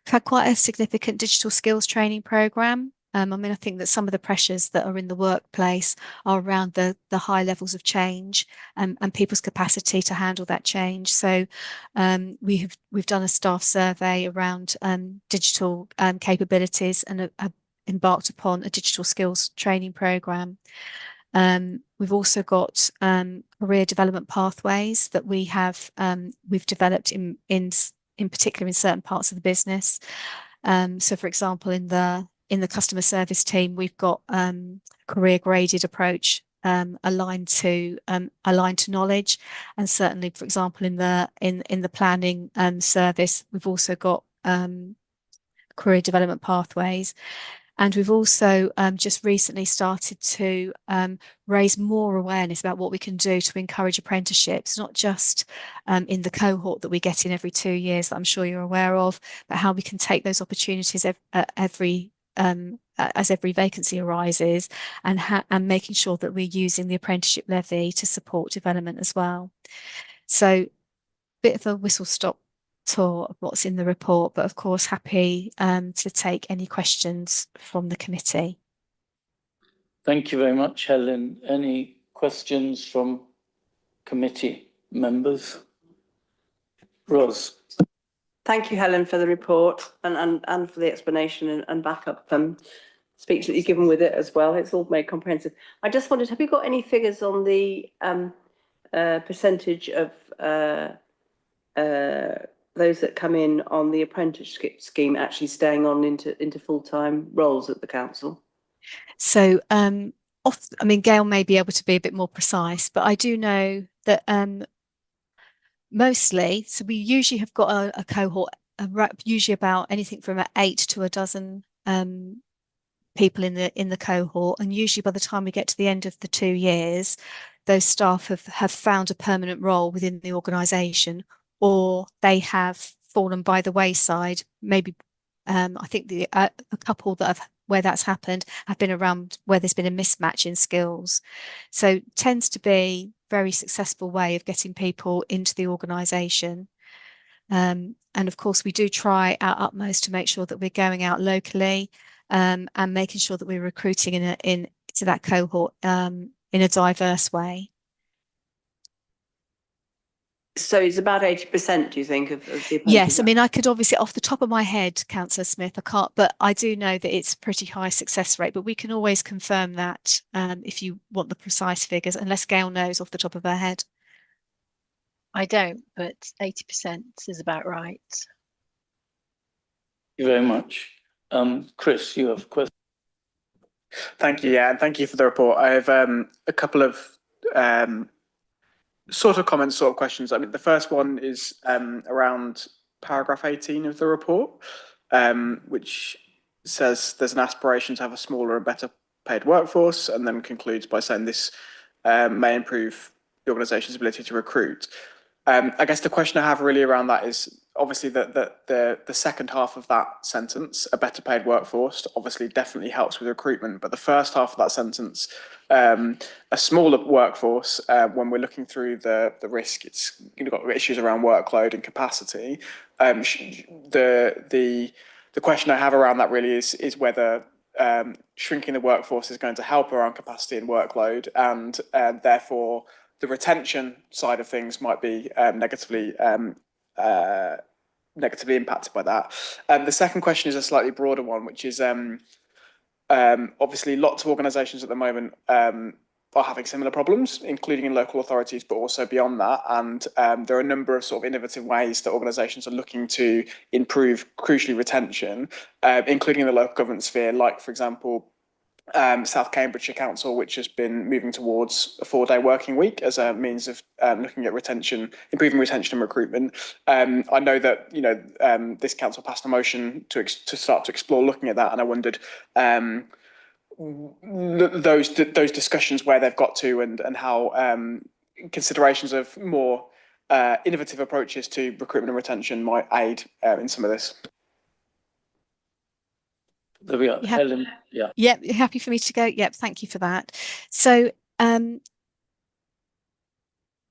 We've had quite a significant digital skills training program. I think that some of the pressures that are in the workplace are around the high levels of change and people's capacity to handle that change. So we've done a staff survey around digital capabilities, and have embarked upon a digital skills training program. We've also got career development pathways that we've developed in particular in certain parts of the business. So, for example, in the customer service team, we've got career graded approach aligned to knowledge, and certainly, for example, in the planning service, we've also got career development pathways. And we've also just recently started to raise more awareness about what we can do to encourage apprenticeships, not just in the cohort that we get in every 2 years that I'm sure you're aware of, but how we can take those opportunities as every vacancy arises, and making sure that we're using the apprenticeship levy to support development as well. So, bit of a whistle-stop tour of what's in the report, but of course happy to take any questions from the committee. Thank you very much, Helen. Any questions from committee members? Ros. Thank you, Helen, for the report and for the explanation and backup speech that you've given with it as well. It's all made comprehensive. I just wondered, have you got any figures on the percentage of those that come in on the apprenticeship scheme actually staying on into full-time roles at the council? So, I mean, Gail may be able to be a bit more precise, but I do know that mostly, so we usually have got a cohort, usually about anything from 8 to a dozen people in the cohort, and usually by the time we get to the end of the 2 years, those staff have found a permanent role within the organisation, or they have fallen by the wayside. Maybe I think a couple where that's happened have been around where there's been a mismatch in skills. So tends to be very successful way of getting people into the organisation. And of course, we do try our utmost to make sure that we're going out locally and making sure that we're recruiting into that cohort in a diverse way. So it's about 80%, do you think, of the Yes, I mean, I could obviously, off the top of my head, Councillor Smith, I can't, but I do know that it's a pretty high success rate, but we can always confirm that if you want the precise figures, unless Gail knows off the top of her head. I don't, but 80% is about right. Thank you very much. Chris, you have a question. Thank you, yeah, and thank you for the report. I have a couple of sort of comments, sort of questions. I mean, the first one is around paragraph 18 of the report, which says there's an aspiration to have a smaller and better paid workforce, and then concludes by saying this may improve the organisation's ability to recruit. I guess the question I have really around that is obviously the second half of that sentence, a better paid workforce, obviously definitely helps with recruitment. But the first half of that sentence, a smaller workforce, when we're looking through the risk, it's got issues around workload and capacity. The question I have around that really is whether shrinking the workforce is going to help around capacity and workload, and therefore the retention side of things might be negatively impacted by that. The second question is a slightly broader one, which is obviously lots of organisations at the moment are having similar problems, including in local authorities, but also beyond that. And there are a number of sort of innovative ways that organisations are looking to improve, crucially, retention, including in the local government sphere, like, for example, South Cambridgeshire Council, which has been moving towards a 4-day working week as a means of looking at retention, improving retention and recruitment. I know that this council passed a motion to start to explore looking at that, and I wondered those discussions where they've got to, and how considerations of more innovative approaches to recruitment and retention might aid in some of this. There we are. Helen, yeah. Yep, happy for me to go? Yep, thank you for that. So, in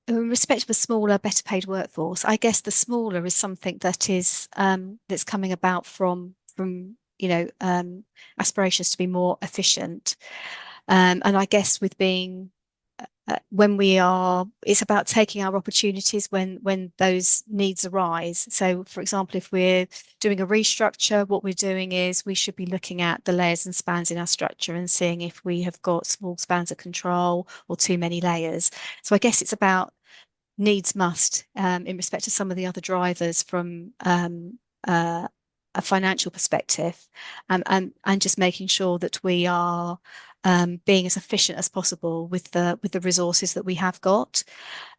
respect of a smaller, better paid workforce, I guess the smaller is something that is that's coming about from aspirations to be more efficient. And I guess with being it's about taking our opportunities when those needs arise. So, for example, if we're doing a restructure, what we're doing is we should be looking at the layers and spans in our structure and seeing if we have got small spans of control or too many layers. So I guess it's about needs must in respect to some of the other drivers from a financial perspective, and just making sure that we are being as efficient as possible with the resources that we have got.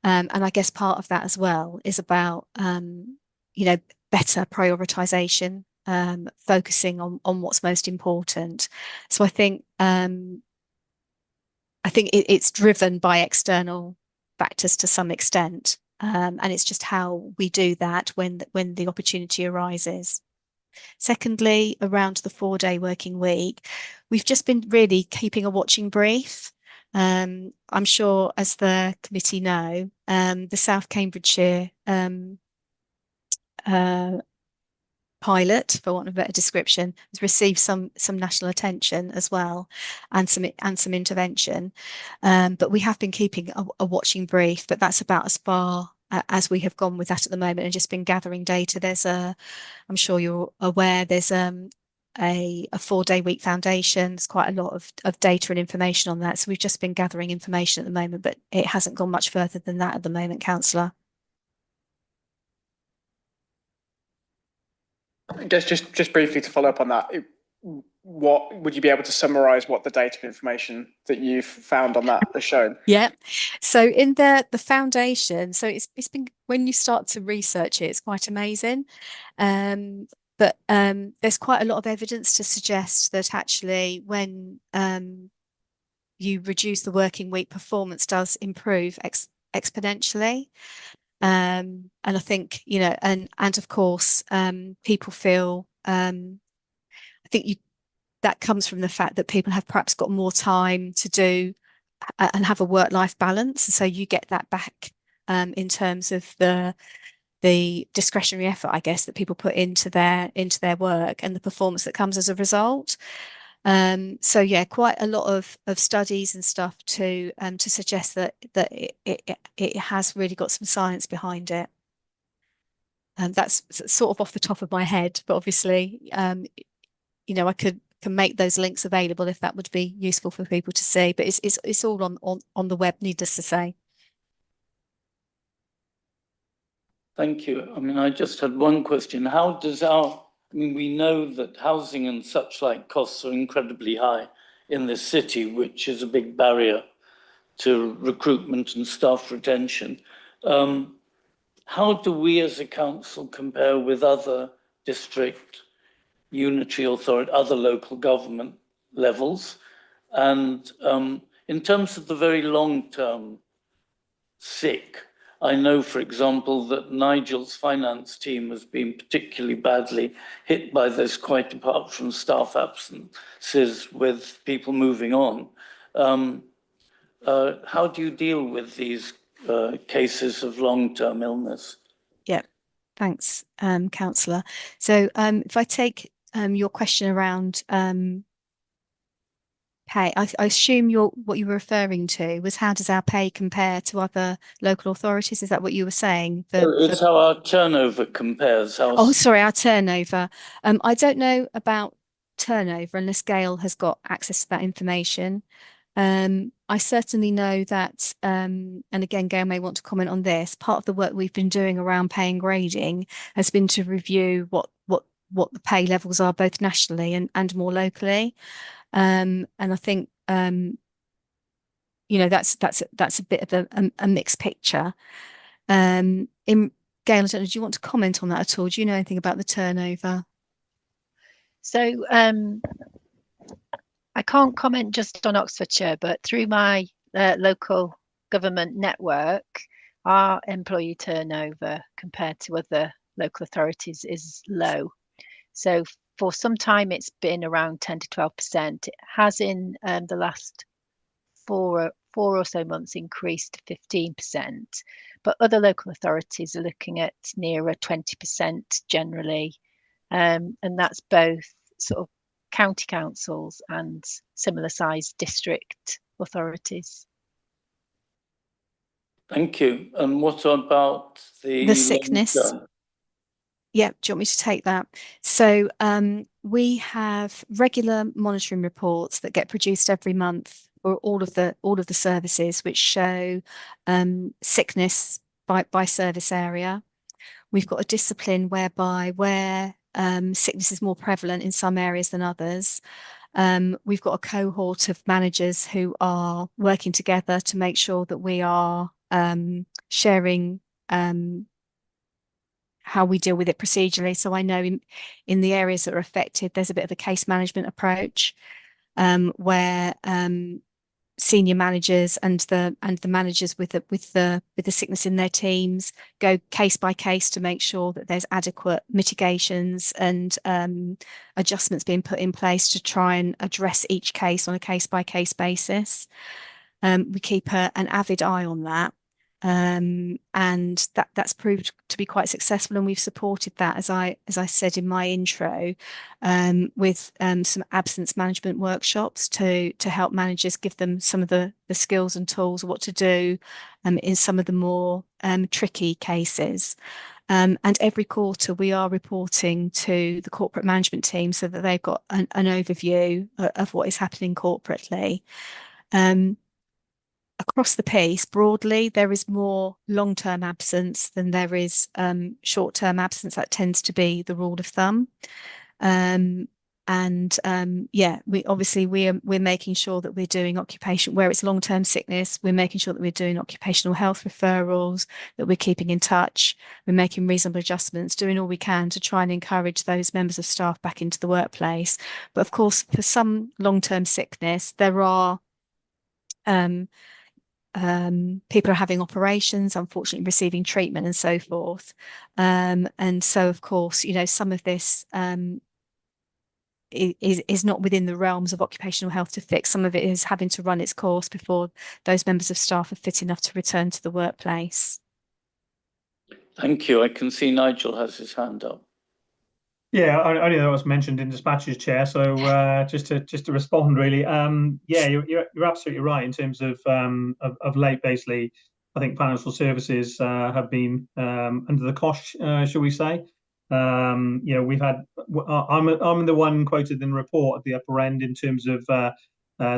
And I guess part of that as well is about better prioritisation focusing on what's most important. So I think it's driven by external factors to some extent, and it's just how we do that when the opportunity arises. Secondly, around the 4-day working week, we've just been really keeping a watching brief. I'm sure, as the committee know, the South Cambridgeshire pilot, for want of a better description, has received some national attention as well, and some intervention. But we have been keeping a watching brief, but that's about as far as we have gone with that at the moment, and just been gathering data. I'm sure you're aware, there's a 4-day week foundation. There's quite a lot of data and information on that. So we've just been gathering information at the moment, but it hasn't gone much further than that at the moment, Councillor. I guess just briefly to follow up on that, what would you be able to summarize what the data information that you've found on that has shown? Yeah. So in the foundation, so it's been, when you start to research it, it's quite amazing. But there's quite a lot of evidence to suggest that actually when you reduce the working week, performance does improve exponentially. And I think, you know, and of course, people feel, I think that comes from the fact that people have perhaps got more time to do and have a work-life balance. And so you get that back in terms of the discretionary effort, I guess, that people put into their work and the performance that comes as a result. So yeah, quite a lot of studies and stuff to suggest that it has really got some science behind it. And that's sort of off the top of my head, but obviously, you know, I can make those links available if that would be useful for people to see. But it's all on the web, needless to say. Thank you. I mean, I just had one question. How does I mean, we know that housing and such like costs are incredibly high in this city, which is a big barrier to recruitment and staff retention. How do we as a council compare with other district, unitary authority, other local government levels? And in terms of the very long-term sick, I know, for example, that Nigel's finance team has been particularly badly hit by this, quite apart from staff absences with people moving on. How do you deal with these cases of long-term illness? Yeah, thanks, Councillor. So if I take your question around pay, I assume what you were referring to was how does our pay compare to other local authorities? Is that what you were saying? It's how our turnover compares. Oh, sorry, our turnover. I don't know about turnover unless Gail has got access to that information. I certainly know that, and again, Gail may want to comment on this, part of the work we've been doing around pay and grading has been to review what the pay levels are both nationally and more locally. And I think, you know, that's a bit of a mixed picture. In Gail, I don't know, do you want to comment on that at all? Do you know anything about the turnover? So I can't comment just on Oxfordshire, but through my local government network, our employee turnover compared to other local authorities is low. So for some time, it's been around 10 to 12%. It has in the last four or so months increased to 15%. But other local authorities are looking at nearer 20% generally. And that's both sort of county councils and similar sized district authorities. Thank you. And what about the sickness? Yeah, do you want me to take that? So we have regular monitoring reports that get produced every month for all of the services, which show sickness by service area. We've got a discipline whereby where sickness is more prevalent in some areas than others, we've got a cohort of managers who are working together to make sure that we are sharing how we deal with it procedurally. So I know in the areas that are affected, there's a bit of a case management approach where senior managers and the managers with the sickness in their teams go case by case to make sure that there's adequate mitigations and adjustments being put in place to try and address each case on a case by case basis. We keep an avid eye on that. And that's proved to be quite successful, and we've supported that, as I said in my intro, with some absence management workshops to help managers, give them some of the skills and tools what to do in some of the more tricky cases. And every quarter we are reporting to the corporate management team so that they've got an overview of what is happening corporately. Across the piece, broadly, there is more long-term absence than there is short-term absence. That tends to be the rule of thumb. Yeah, we're making sure that we're doing occupation where it's long-term sickness. We're making sure that we're doing occupational health referrals, that we're keeping in touch. We're making reasonable adjustments, doing all we can to try and encourage those members of staff back into the workplace. But of course, for some long-term sickness, there are people are having operations, unfortunately receiving treatment and so forth. And so, of course, some of this is not within the realms of occupational health to fix. Some of it is having to run its course before those members of staff are fit enough to return to the workplace. Thank you. I can see Nigel has his hand up. Yeah, only that was mentioned in dispatches, Chair. So just to respond, really, yeah, you're absolutely right in terms of late. Basically, I think financial services have been under the cosh, shall we say? We've had. I'm the one quoted in the report at the upper end in terms of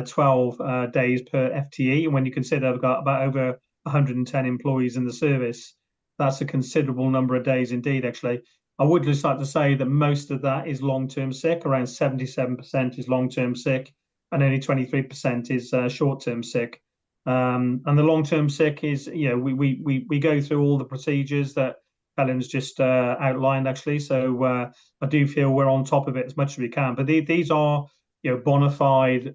12 days per FTE, and when you consider I've got about over 110 employees in the service, that's a considerable number of days indeed, actually. I would just like to say that most of that is long-term sick. Around 77% is long-term sick, and only 23% is short-term sick. And the long-term sick is, we go through all the procedures that Helen's just outlined, actually. So I do feel we're on top of it as much as we can. But these are, bona fide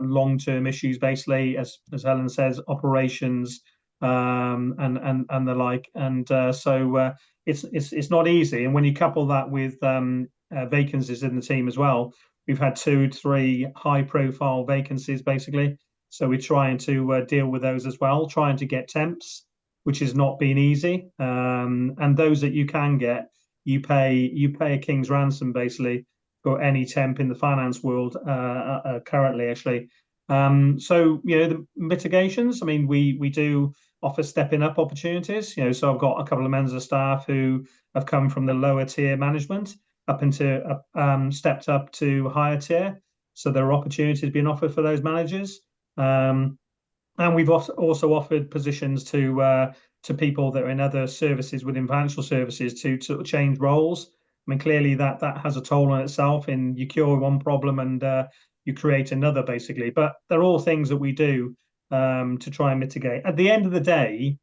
long-term issues, basically, as Helen says, operations and the like. And so it's not easy. And when you couple that with vacancies in the team as well, we've had 2-3 high-profile vacancies, basically. So we're trying to deal with those as well, trying to get temps, which has not been easy. And those that you can get, you pay a king's ransom, basically, for any temp in the finance world currently, actually. So, the mitigations, I mean, we do offer stepping up opportunities. So I've got a couple of members of staff who have come from the lower tier management up into stepped up to higher tier. So there are opportunities being offered for those managers. And we've also offered positions to people that are in other services within financial services to sort of change roles. I mean, clearly that has a toll on itself. In you cure one problem and you create another, basically. But they're all things that we do to try and mitigate. At the end of the day,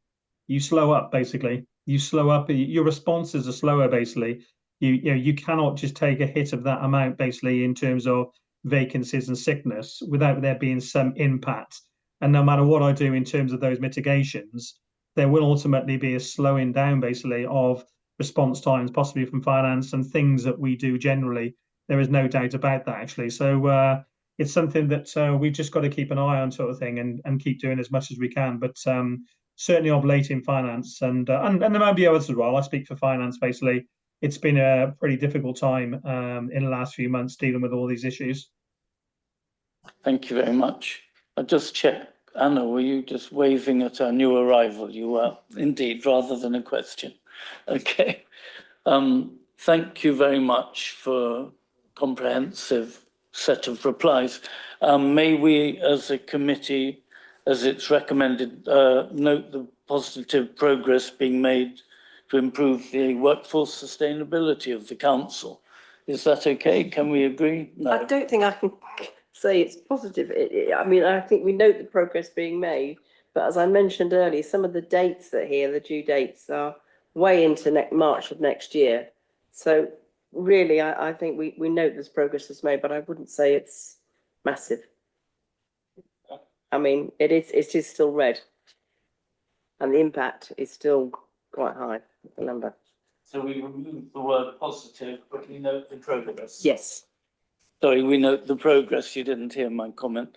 you slow up, basically. You slow up. Your responses are slower, basically. You cannot just take a hit of that amount, basically, in terms of vacancies and sickness without there being some impact. And no matter what I do in terms of those mitigations, there will ultimately be a slowing down, basically, of response times, possibly from finance and things that we do generally. There is no doubt about that, actually. So it's something that we've just got to keep an eye on, sort of thing, and keep doing as much as we can. But certainly of late in finance, and there might be others as well. I speak for finance, basically. It's been a pretty difficult time in the last few months dealing with all these issues. Thank you very much. I just checked. Anna, were you just waving at our new arrival? You were, indeed, rather than a question. Okay. Thank you very much for a comprehensive set of replies. May we, as a committee, as it's recommended, note the positive progress being made to improve the workforce sustainability of the council. Is that okay? Can we agree? No. I don't think I can say it's positive. I mean, I think we note the progress being made, but as I mentioned earlier, some of the dates that here, the due dates, are way into March of next year. So really, I think we know there's progress is made, but I wouldn't say it's massive. I mean, it is still red, and the impact is still quite high, the number. So we removed the word positive, but we note the progress. Yes. Sorry, we note the progress. You didn't hear my comment.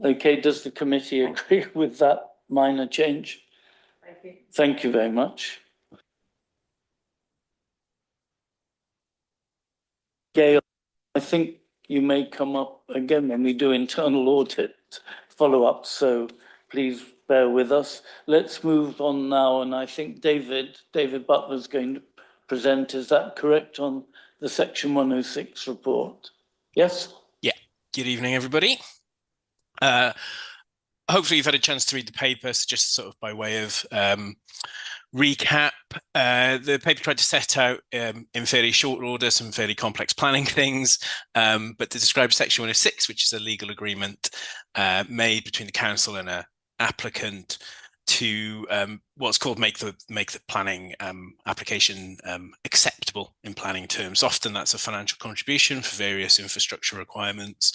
Okay, does the committee agree with that minor change? Thank you. Thank you very much. Gail, I think you may come up again when we do internal audit follow-up, so please bear with us. Let's move on now, and I think David Butler's going to present. Is that correct, on the Section 106 report? Yes? Yeah. Good evening, everybody. Hopefully you've had a chance to read the paper, so just sort of by way of recap, the paper tried to set out in fairly short order some fairly complex planning things, but to describe Section 106, which is a legal agreement made between the council and an applicant to what's called make the planning application acceptable in planning terms. Often that's a financial contribution for various infrastructure requirements,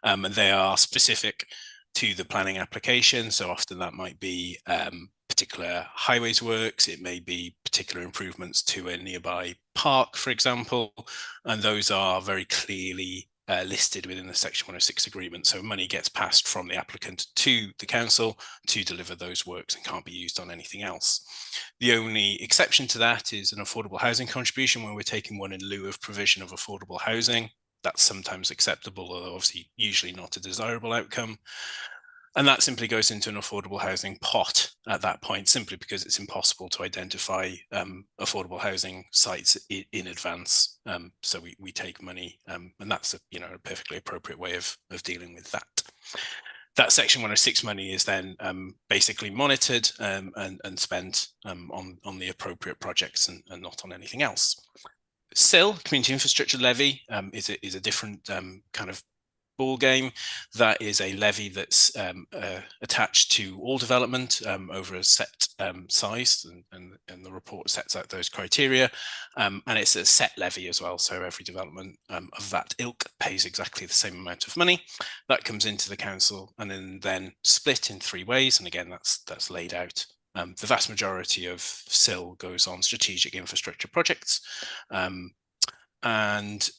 and they are specific to the planning application. So often that might be particular highways works, it may be particular improvements to a nearby park, for example, and those are very clearly listed within the Section 106 agreement. So money gets passed from the applicant to the council to deliver those works and can't be used on anything else. The only exception to that is an affordable housing contribution, where we're taking one in lieu of provision of affordable housing. That's sometimes acceptable, although obviously usually not a desirable outcome. And that simply goes into an affordable housing pot at that point, simply because it's impossible to identify affordable housing sites in advance. So we take money, and that's a perfectly appropriate way of dealing with that. That Section 106 money is then basically monitored and spent on the appropriate projects and not on anything else. CIL, Community Infrastructure Levy, is a different kind of ball game. That is a levy that's attached to all development over a set size, and the report sets out those criteria, and it's a set levy as well, so every development of that ilk pays exactly the same amount of money. That comes into the council and then split in three ways, and again that's laid out. The vast majority of CIL goes on strategic infrastructure projects, and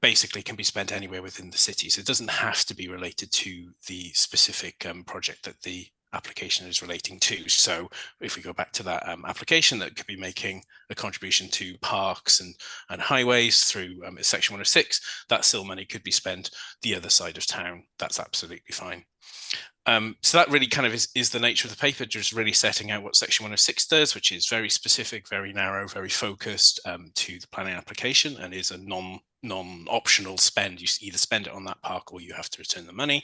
basically can be spent anywhere within the city. So it doesn't have to be related to the specific project that the application is relating to. So if we go back to that application that could be making a contribution to parks and highways through Section 106, that CIL money could be spent the other side of town. That's absolutely fine. So that really kind of is the nature of the paper, just really setting out what Section 106 does, which is very specific, very narrow, very focused to the planning application, and is a non-optional spend. You either spend it on that park or you have to return the money,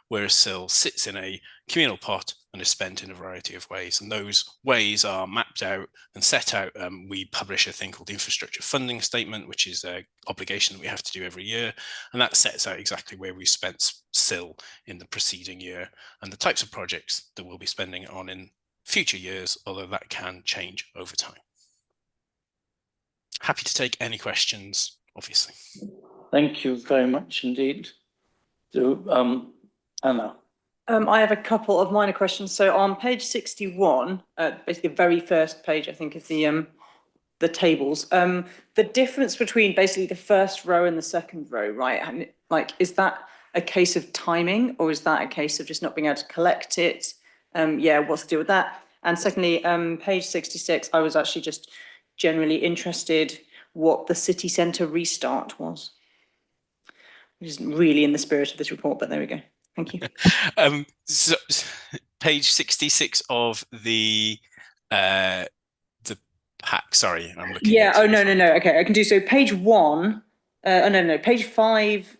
whereas CIL sits in a communal pot and is spent in a variety of ways. And those ways are mapped out and set out. We publish a thing called the Infrastructure Funding Statement, which is an obligation that we have to do every year. And that sets out exactly where we spent CIL in the preceding year and the types of projects that we'll be spending on in future years, although that can change over time. Happy to take any questions, obviously. Thank you very much indeed. So, Anna. I have a couple of minor questions. So on page 61, basically the very first page, I think, of the tables, the difference between basically the first row and the second row, right? And like, is that a case of timing, or is that a case of just not being able to collect it? Yeah, what's the deal with that? And secondly, page 66, I was actually just generally interested what the city centre restart was, which isn't really in the spirit of this report, but there we go. Thank you. So, page 66 of the pack. Sorry, I'm looking. Yeah. Oh no. Okay, I can do so. Page 1. No. Page 5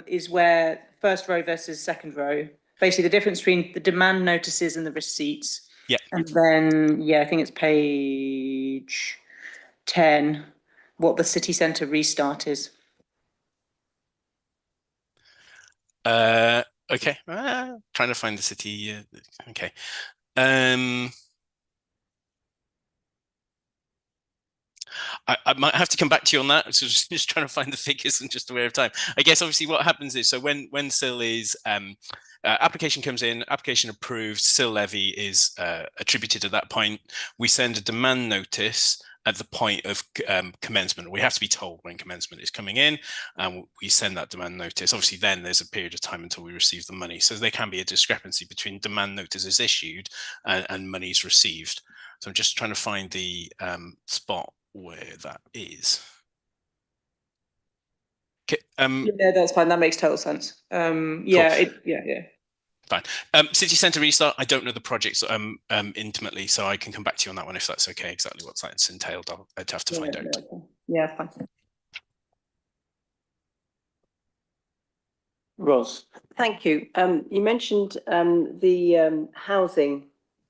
is where first row versus second row. Basically, the difference between the demand notices and the receipts. Yeah. And then I think it's page 10. What the city centre restart is. Okay, trying to find the city. Okay. I might have to come back to you on that. So just trying to find the figures and just aware of time. I guess obviously what happens is, so when SIL is application comes in, application approved, SIL levy is attributed at that point. We send a demand notice at the point of commencement. We have to be told when commencement is coming in, and we send that demand notice. Obviously, then there's a period of time until we receive the money. So there can be a discrepancy between demand notices issued and monies received. So I'm just trying to find the spot where that is. Okay, yeah, that's fine. That makes total sense. Yeah. Fine. City Centre restart. I don't know the projects intimately, so I can come back to you on that one if that's okay. Exactly what that's entailed, I'd have to find out. Yeah, fine. Ross. Thank you. You mentioned the housing,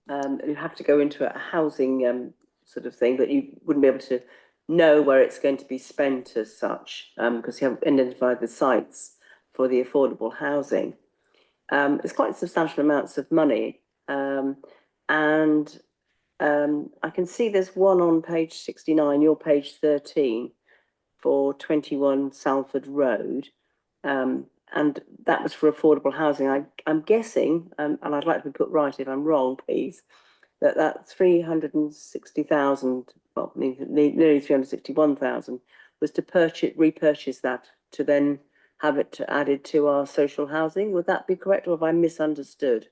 you have to go into a housing sort of thing, but you wouldn't be able to know where it's going to be spent as such, because you haven't identified the sites for the affordable housing. It's quite substantial amounts of money. And I can see there's one on page 69, your page 13, for 21 Salford Road. And that was for affordable housing. I'm guessing, and I'd like to be put right if I'm wrong, please, that 360,000, well, nearly 361,000, was to repurchase that to then have it added to our social housing. Would that be correct, or have I misunderstood?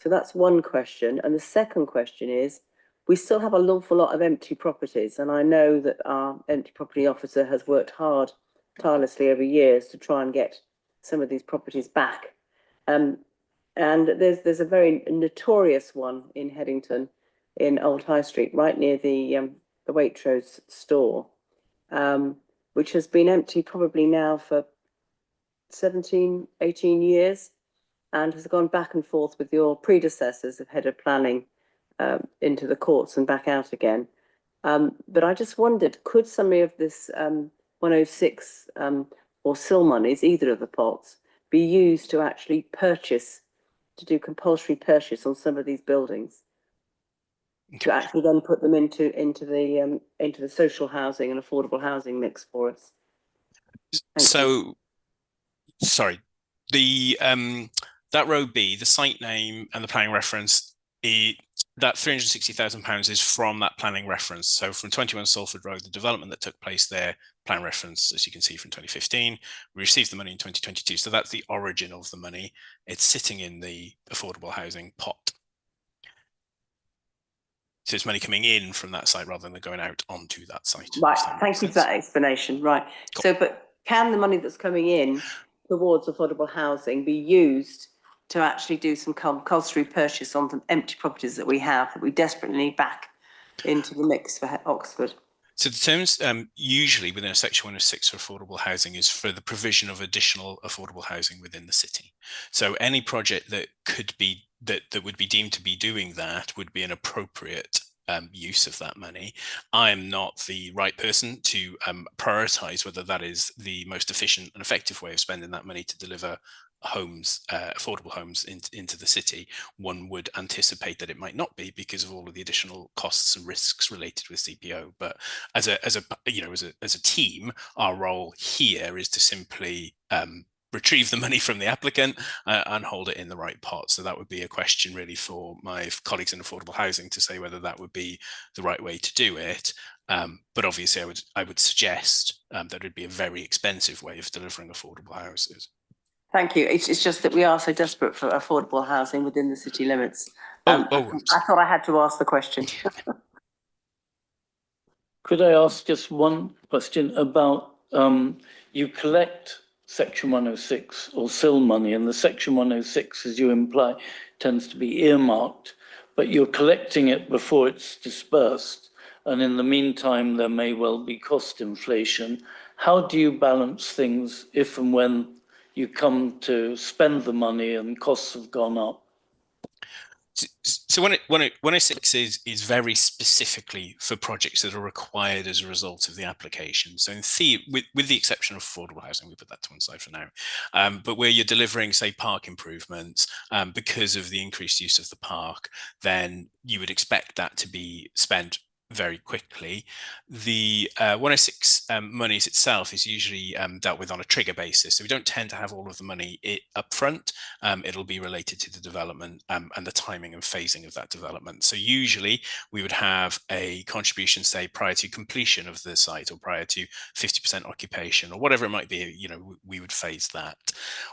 So that's one question. And the second question is, we still have an awful lot of empty properties, and I know that our empty property officer has worked tirelessly over years to try and get some of these properties back. And there's a very notorious one in Headington, in Old High Street, right near the Waitrose store, which has been empty probably now for 17, 18 years, and has gone back and forth with your predecessors of head of planning into the courts and back out again. But I just wondered, could some of this 106 or SIL monies, either of the pots, be used to actually to do compulsory purchase on some of these buildings, to actually then put them into the social housing and affordable housing mix for us? So, sorry, the that row B, the site name and the planning reference, that £360,000 is from that planning reference. So from 21 Salford Road, the development that took place there, plan reference, as you can see, from 2015, we received the money in 2022. So that's the origin of the money. It's sitting in the affordable housing pot. So it's money coming in from that site rather than going out onto that site. Right, thank you for that explanation. Right, cool. So, but can the money that's coming in towards affordable housing be used to actually do some compulsory purchase on the empty properties that we have, that we desperately need back into the mix for Oxford? So the terms usually within a Section 106 for affordable housing is for the provision of additional affordable housing within the city. So any project that could be that would be deemed to be doing that would be an appropriate use of that money. I am not the right person to prioritise whether that is the most efficient and effective way of spending that money to deliver homes, affordable homes into the city. One would anticipate that it might not be because of all of the additional costs and risks related with CPO. But as a team, our role here is to simply retrieve the money from the applicant and hold it in the right pot. So that would be a question really for my colleagues in affordable housing to say whether that would be the right way to do it. But obviously I would suggest that it would be a very expensive way of delivering affordable houses. Thank you. It's just that we are so desperate for affordable housing within the city limits. I thought I had to ask the question. Could I ask just one question about, you collect Section 106 or SIL money, and the Section 106, as you imply, tends to be earmarked, but you're collecting it before it's dispersed, and in the meantime there may well be cost inflation. How do you balance things if and when you come to spend the money and costs have gone up? So 106 is very specifically for projects that are required as a result of the application. So in theory, with the exception of affordable housing, we put that to one side for now. But where you're delivering, say, park improvements, because of the increased use of the park, then you would expect that to be spent very quickly. The 106 monies itself is usually dealt with on a trigger basis. So we don't tend to have all of the money up front. It'll be related to the development and the timing and phasing of that development. So usually we would have a contribution, say, prior to completion of the site or prior to 50% occupation or whatever it might be, you know, we would phase that.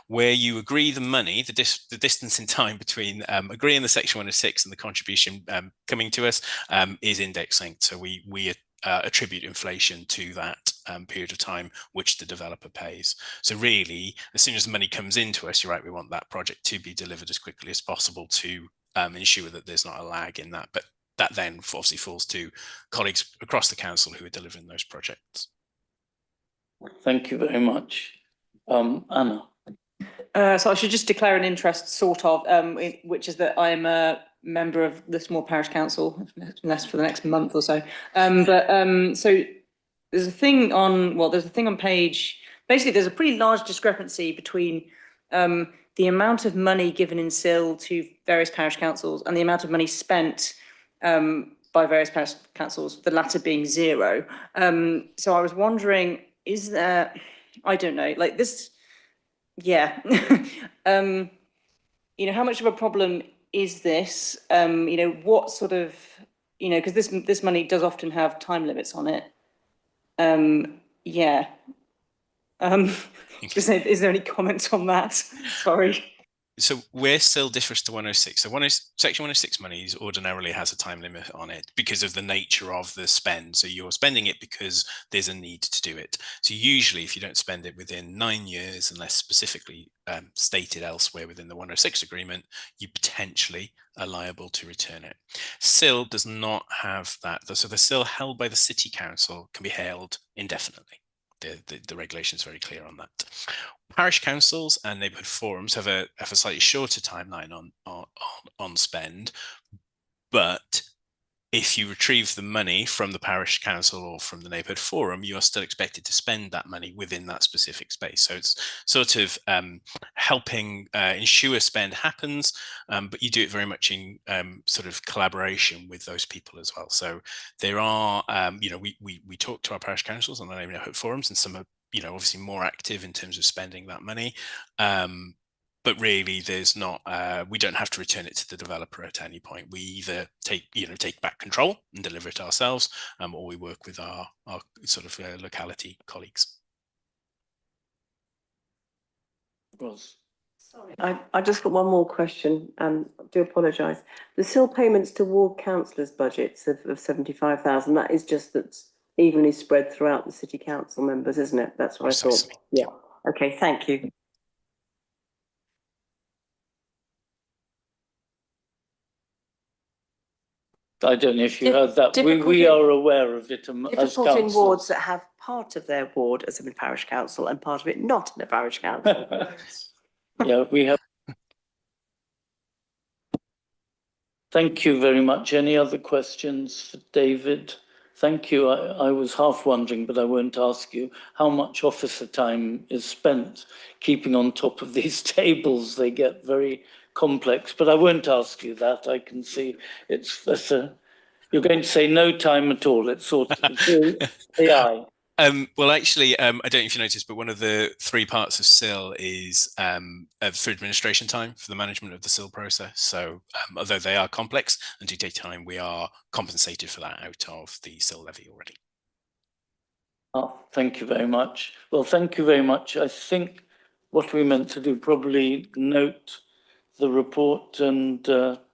Where you agree the money, the distance in time between agreeing the Section 106 and the contribution coming to us is index linked. So we attribute inflation to that period of time which the developer pays. So really, as soon as the money comes into us, you're right, we want that project to be delivered as quickly as possible to ensure that there's not a lag in that. But that then obviously falls to colleagues across the council who are delivering those projects. Thank you very much. Anna. So I should just declare an interest, sort of, which is that I'm a member of the small parish council, unless for the next month or so. So there's a thing on page. Basically, there's a pretty large discrepancy between the amount of money given in SIL to various parish councils and the amount of money spent by various parish councils. The latter being zero. So I was wondering, is there? I don't know, like this. Yeah. You know, how much of a problem is this? You know, what sort of, you know, because this money does often have time limits on it. Yeah. Just say, is there any comments on that? Sorry. So where SIL differs to 106, so Section 106 monies ordinarily has a time limit on it because of the nature of the spend. So you're spending it because there's a need to do it. So usually if you don't spend it within 9 years, unless specifically stated elsewhere within the 106 agreement, you potentially are liable to return it. SIL does not have that. So the SIL held by the city council can be held indefinitely. The regulation is very clear on that. Parish councils and neighbourhood forums have a slightly shorter timeline on spend, but if you retrieve the money from the parish council or from the neighbourhood forum, you are still expected to spend that money within that specific space. So it's sort of helping ensure spend happens, but you do it very much in sort of collaboration with those people as well. So there are, you know, we talk to our parish councils and the neighbourhood forums, and some are, you know, obviously more active in terms of spending that money. But really, there's not. We don't have to return it to the developer at any point. We either take back control and deliver it ourselves, or we work with our sort of locality colleagues. Ross. Sorry, I just got one more question, and I do apologise. The SIL payments to ward councillors' budgets of 75,000. That is just that's evenly spread throughout the city council members, isn't it? That's what Precisely. I thought. Yeah. Okay. Thank you. I don't know if you heard that. We are aware of it as Difficult in council. wards that have part of their ward as a parish council and part of it not in a parish council. Yeah, we have. Thank you very much. Any other questions for David? Thank you. I was half wondering, but I won't ask you, how much officer time is spent keeping on top of these tables. They get very complex, but I won't ask you that. I can see you're going to say no time at all. It's sort of AI. Well, actually, I don't know if you noticed, but one of the 3 parts of SIL is through administration time for the management of the SIL process. So although they are complex and do take time, we are compensated for that out of the SIL levy already. Oh, thank you very much. Well, thank you very much. I think what we meant to do, probably note the report, and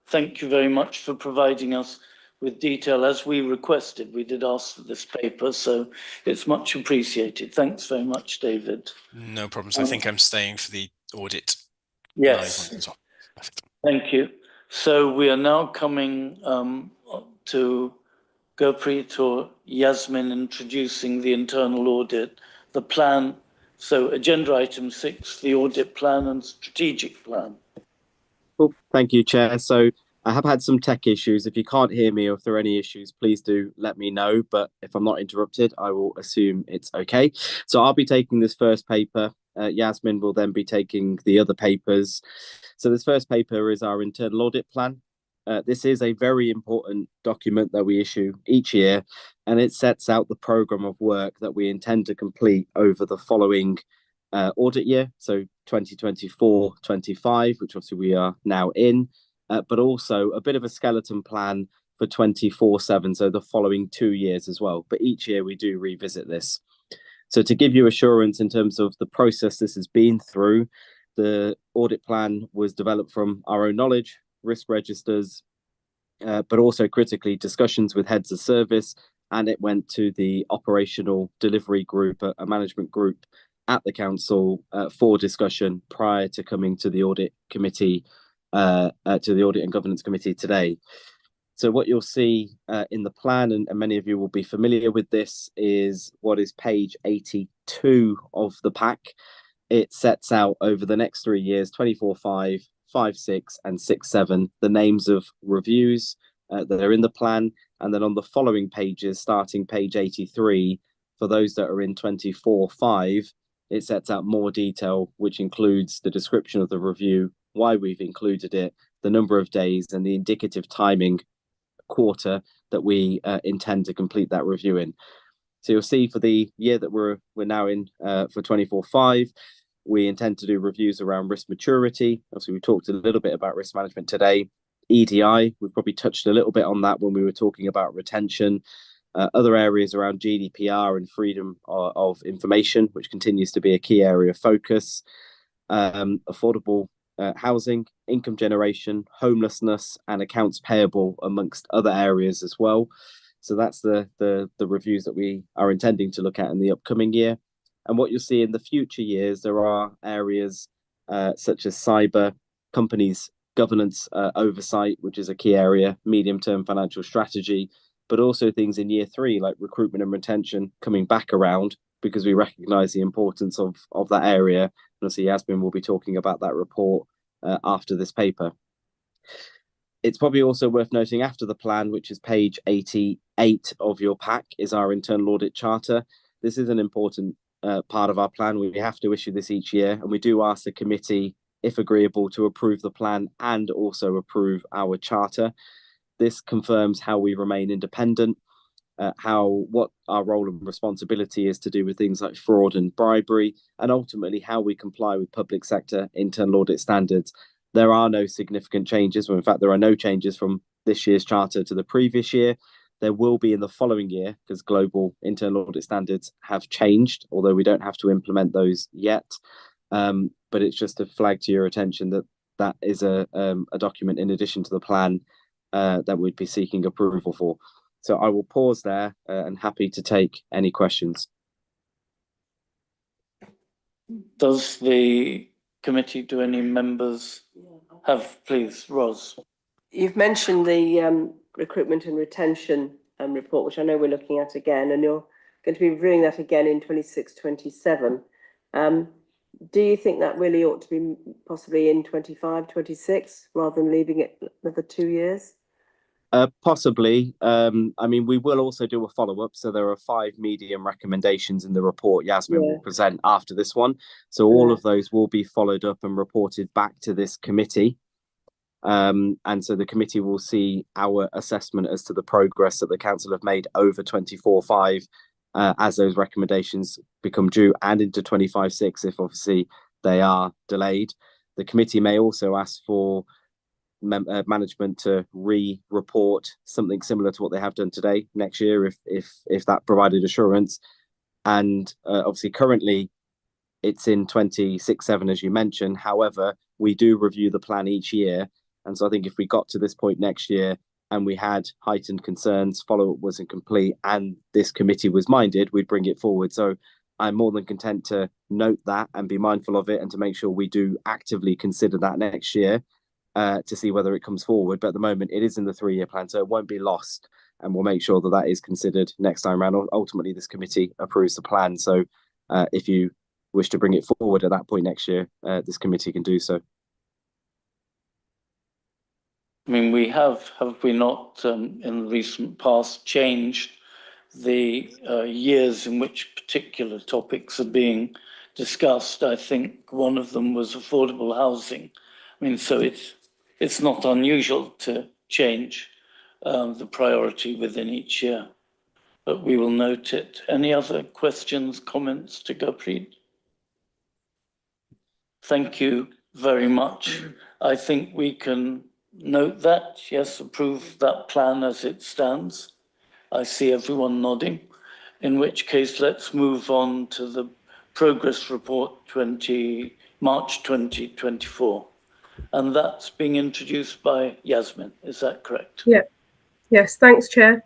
thank you very much for providing us with detail as we requested. We did ask for this paper, so it's much appreciated. Thanks very much, David. No problems. I think I'm staying for the audit. Yes. Live as well. Perfect. Thank you. So we are now coming to Gurpreet or Yasmin introducing the internal audit, the plan. So agenda item 6, the audit plan and strategic plan. Well, thank you, Chair. So I have had some tech issues. If you can't hear me or if there are any issues, please do let me know. But if I'm not interrupted, I will assume it's okay. So I'll be taking this first paper. Yasmin will then be taking the other papers. So this first paper is our internal audit plan. This is a very important document that we issue each year, and it sets out the programme of work that we intend to complete over the following audit year, so 2024-25, which obviously we are now in, but also a bit of a skeleton plan for 24/7, so the following 2 years as well. But each year we do revisit this. So to give you assurance in terms of the process this has been through, the audit plan was developed from our own knowledge, risk registers, but also critically discussions with heads of service, and it went to the operational delivery group, a management group at the council for discussion prior to coming to the audit committee, to the audit and governance committee today. So what you'll see in the plan, and many of you will be familiar with this, is what is page 82 of the pack. It sets out over the next 3 years, 24/5, 5/6 and 6/7, the names of reviews that are in the plan. And then on the following pages, starting page 83, for those that are in 24/5, it sets out more detail, which includes the description of the review, why we've included it, the number of days and the indicative timing quarter that we intend to complete that review in. So you'll see for the year that we're now in, for 24/5, we intend to do reviews around risk maturity. Obviously, we talked a little bit about risk management today. EDI, we've probably touched a little bit on that when we were talking about retention. Other areas around GDPR and freedom of information, which continues to be a key area of focus. Affordable housing, income generation, homelessness, and accounts payable, amongst other areas as well. So that's the reviews that we are intending to look at in the upcoming year. And what you'll see in the future years, there are areas such as cyber, companies governance oversight, which is a key area, medium-term financial strategy, but also things in year 3 like recruitment and retention coming back around, because we recognise the importance of that area. And obviously Yasmin will be talking about that report after this paper. It's probably also worth noting after the plan, which is page 88 of your pack, is our internal audit charter. This is an important part of our plan. We have to issue this each year, and we do ask the committee, if agreeable, to approve the plan and also approve our charter. This confirms how we remain independent, what our role and responsibility is to do with things like fraud and bribery, and ultimately how we comply with public sector internal audit standards. There are no significant changes, or in fact, there are no changes from this year's charter to the previous year. There will be in the following year, because global internal audit standards have changed, although we don't have to implement those yet. But it's just to flag to your attention that that is a document in addition to the plan that we'd be seeking approval for. So I will pause there and happy to take any questions. Does the committee, do any members have, please, Ros? You've mentioned the recruitment and retention report, which I know we're looking at again, and you're going to be reviewing that again in 26-27. Do you think that really ought to be possibly in 25-26 rather than leaving it another 2 years? Possibly. I mean, we will also do a follow-up. So there are 5 medium recommendations in the report Yasmin will present after this one. So all of those will be followed up and reported back to this committee. And so the committee will see our assessment as to the progress that the council have made over 24/5 as those recommendations become due, and into 25/6 if obviously they are delayed. The committee may also ask for management to re-report something similar to what they have done today next year if that provided assurance. And obviously currently it's in 26/7 as you mentioned. However, we do review the plan each year, and so I think if we got to this point next year and we had heightened concerns, follow-up wasn't complete, and this committee was minded, we'd bring it forward. So I'm more than content to note that and be mindful of it, and to make sure we do actively consider that next year to see whether it comes forward. But at the moment, it is in the 3-year plan, so it won't be lost, and we'll make sure that that is considered next time around. Ultimately, this committee approves the plan, so if you wish to bring it forward at that point next year, this committee can do so. I mean, we have we not, in the recent past, changed the years in which particular topics are being discussed? I think one of them was affordable housing. I mean, so it's not unusual to change the priority within each year. But we will note it. Any other questions, comments to Gurpreet? Thank you very much. I think we can note that, yes, approve that plan as it stands. I see everyone nodding, in which case let's move on to the progress report March 2024. And that's being introduced by Yasmin, is that correct? Yeah. Yes, thanks, Chair.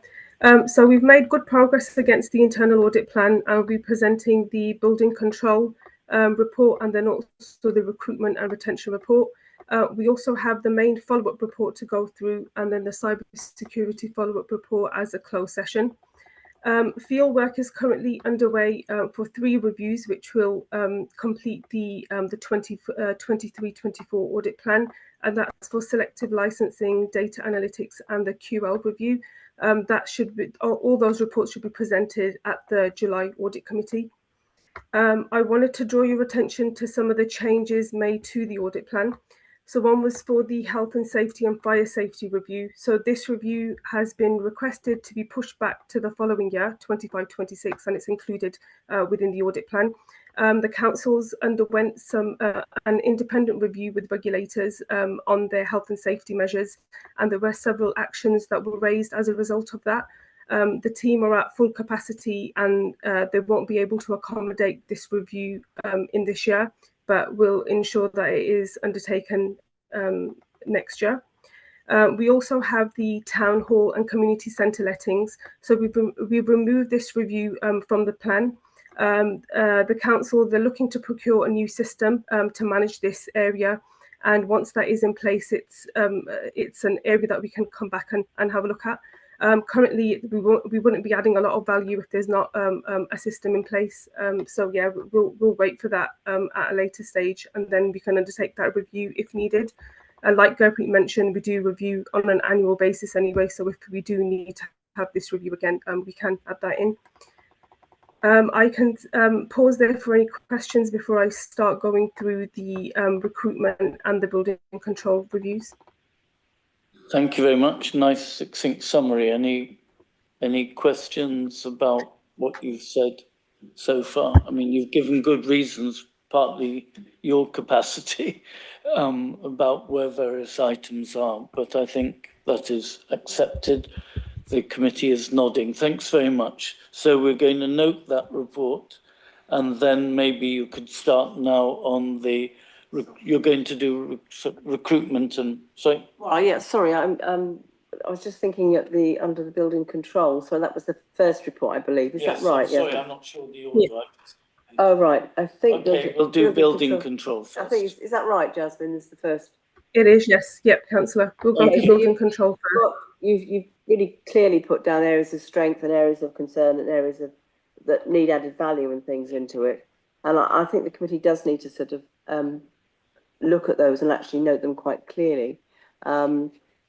So we've made good progress against the internal audit plan. I'll be presenting the building control report and then also the recruitment and retention report. We also have the main follow-up report to go through and then the cyber security follow-up report as a closed session. Field work is currently underway for 3 reviews, which will complete the 23-24 audit plan, and that's for selective licensing, data analytics, and the QL review. That should be all those reports should be presented at the July audit committee. I wanted to draw your attention to some of the changes made to the audit plan. So one was for the health and safety and fire safety review. So this review has been requested to be pushed back to the following year, 25-26, and it's included within the audit plan. The councils underwent an independent review with regulators on their health and safety measures, and there were several actions that were raised as a result of that. The team are at full capacity and they won't be able to accommodate this review in this year, but will ensure that it is undertaken next year. We also have the town hall and community centre lettings. So we've removed this review from the plan. The council, they're looking to procure a new system to manage this area. And once that is in place, it's an area that we can come back and have a look at. Currently, we wouldn't be adding a lot of value if there's not a system in place. So yeah, we'll wait for that at a later stage, and then we can undertake that review if needed. Like Gurpreet mentioned, we do review on an annual basis anyway. So if we do need to have this review again, we can add that in. I can pause there for any questions before I start going through the recruitment and the building control reviews. Thank you very much. Nice succinct summary. Any questions about what you've said so far? I mean, you've given good reasons, partly your capacity about where various items are, but I think that is accepted. The committee is nodding. Thanks very much. So we're going to note that report, and then maybe you could start now on the you're going to do recruitment and sorry. Well, yeah, sorry, I was just thinking at under the building control. So that was the first report, I believe. Is that right? Sorry, yeah. I'm not sure the order. Yeah. Oh right, I think. Okay, we'll do building control first. I think is that right, Jasmine? Is the first? It is, yes. Yep, Councillor. We'll go through building control first. Well, you've really clearly put down areas of strength and areas of concern and areas that need added value and things into it. And I think the committee does need to sort of look at those and actually note them quite clearly,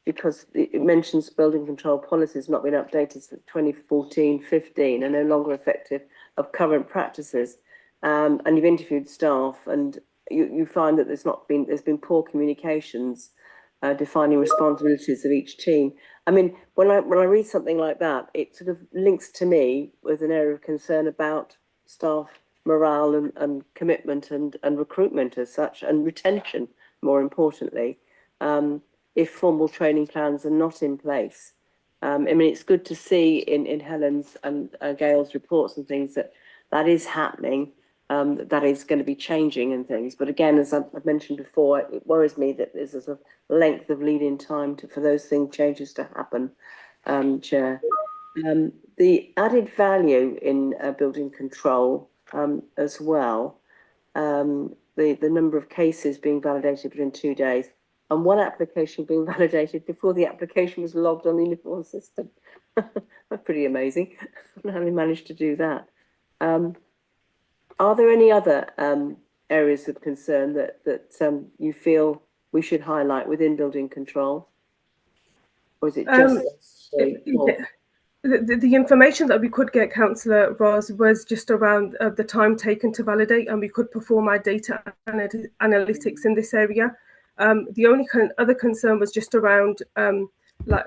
because it mentions building control policies not been updated since 2014-15 and no longer effective of current practices. And you've interviewed staff, and you find that there's been poor communications defining responsibilities of each team. I mean, when I read something like that, it sort of links to me with an area of concern about staff morale and commitment and recruitment as such, and retention, more importantly, if formal training plans are not in place. I mean, it's good to see in Helen's and Gail's reports and things that is happening, that is going to be changing and things. But again, as I've mentioned before, it worries me that there's a sort of length of lead-in time for those changes to happen, Chair. The added value in building control as well, the number of cases being validated within 2 days, and one application being validated before the application was logged on the uniform system. That's pretty amazing. I don't know how they managed to do that. Are there any other areas of concern that you feel we should highlight within building control? Or is it just the information that we could get, Councillor Ross, was just around the time taken to validate, and we could perform our data analytics in this area. The only other concern was just around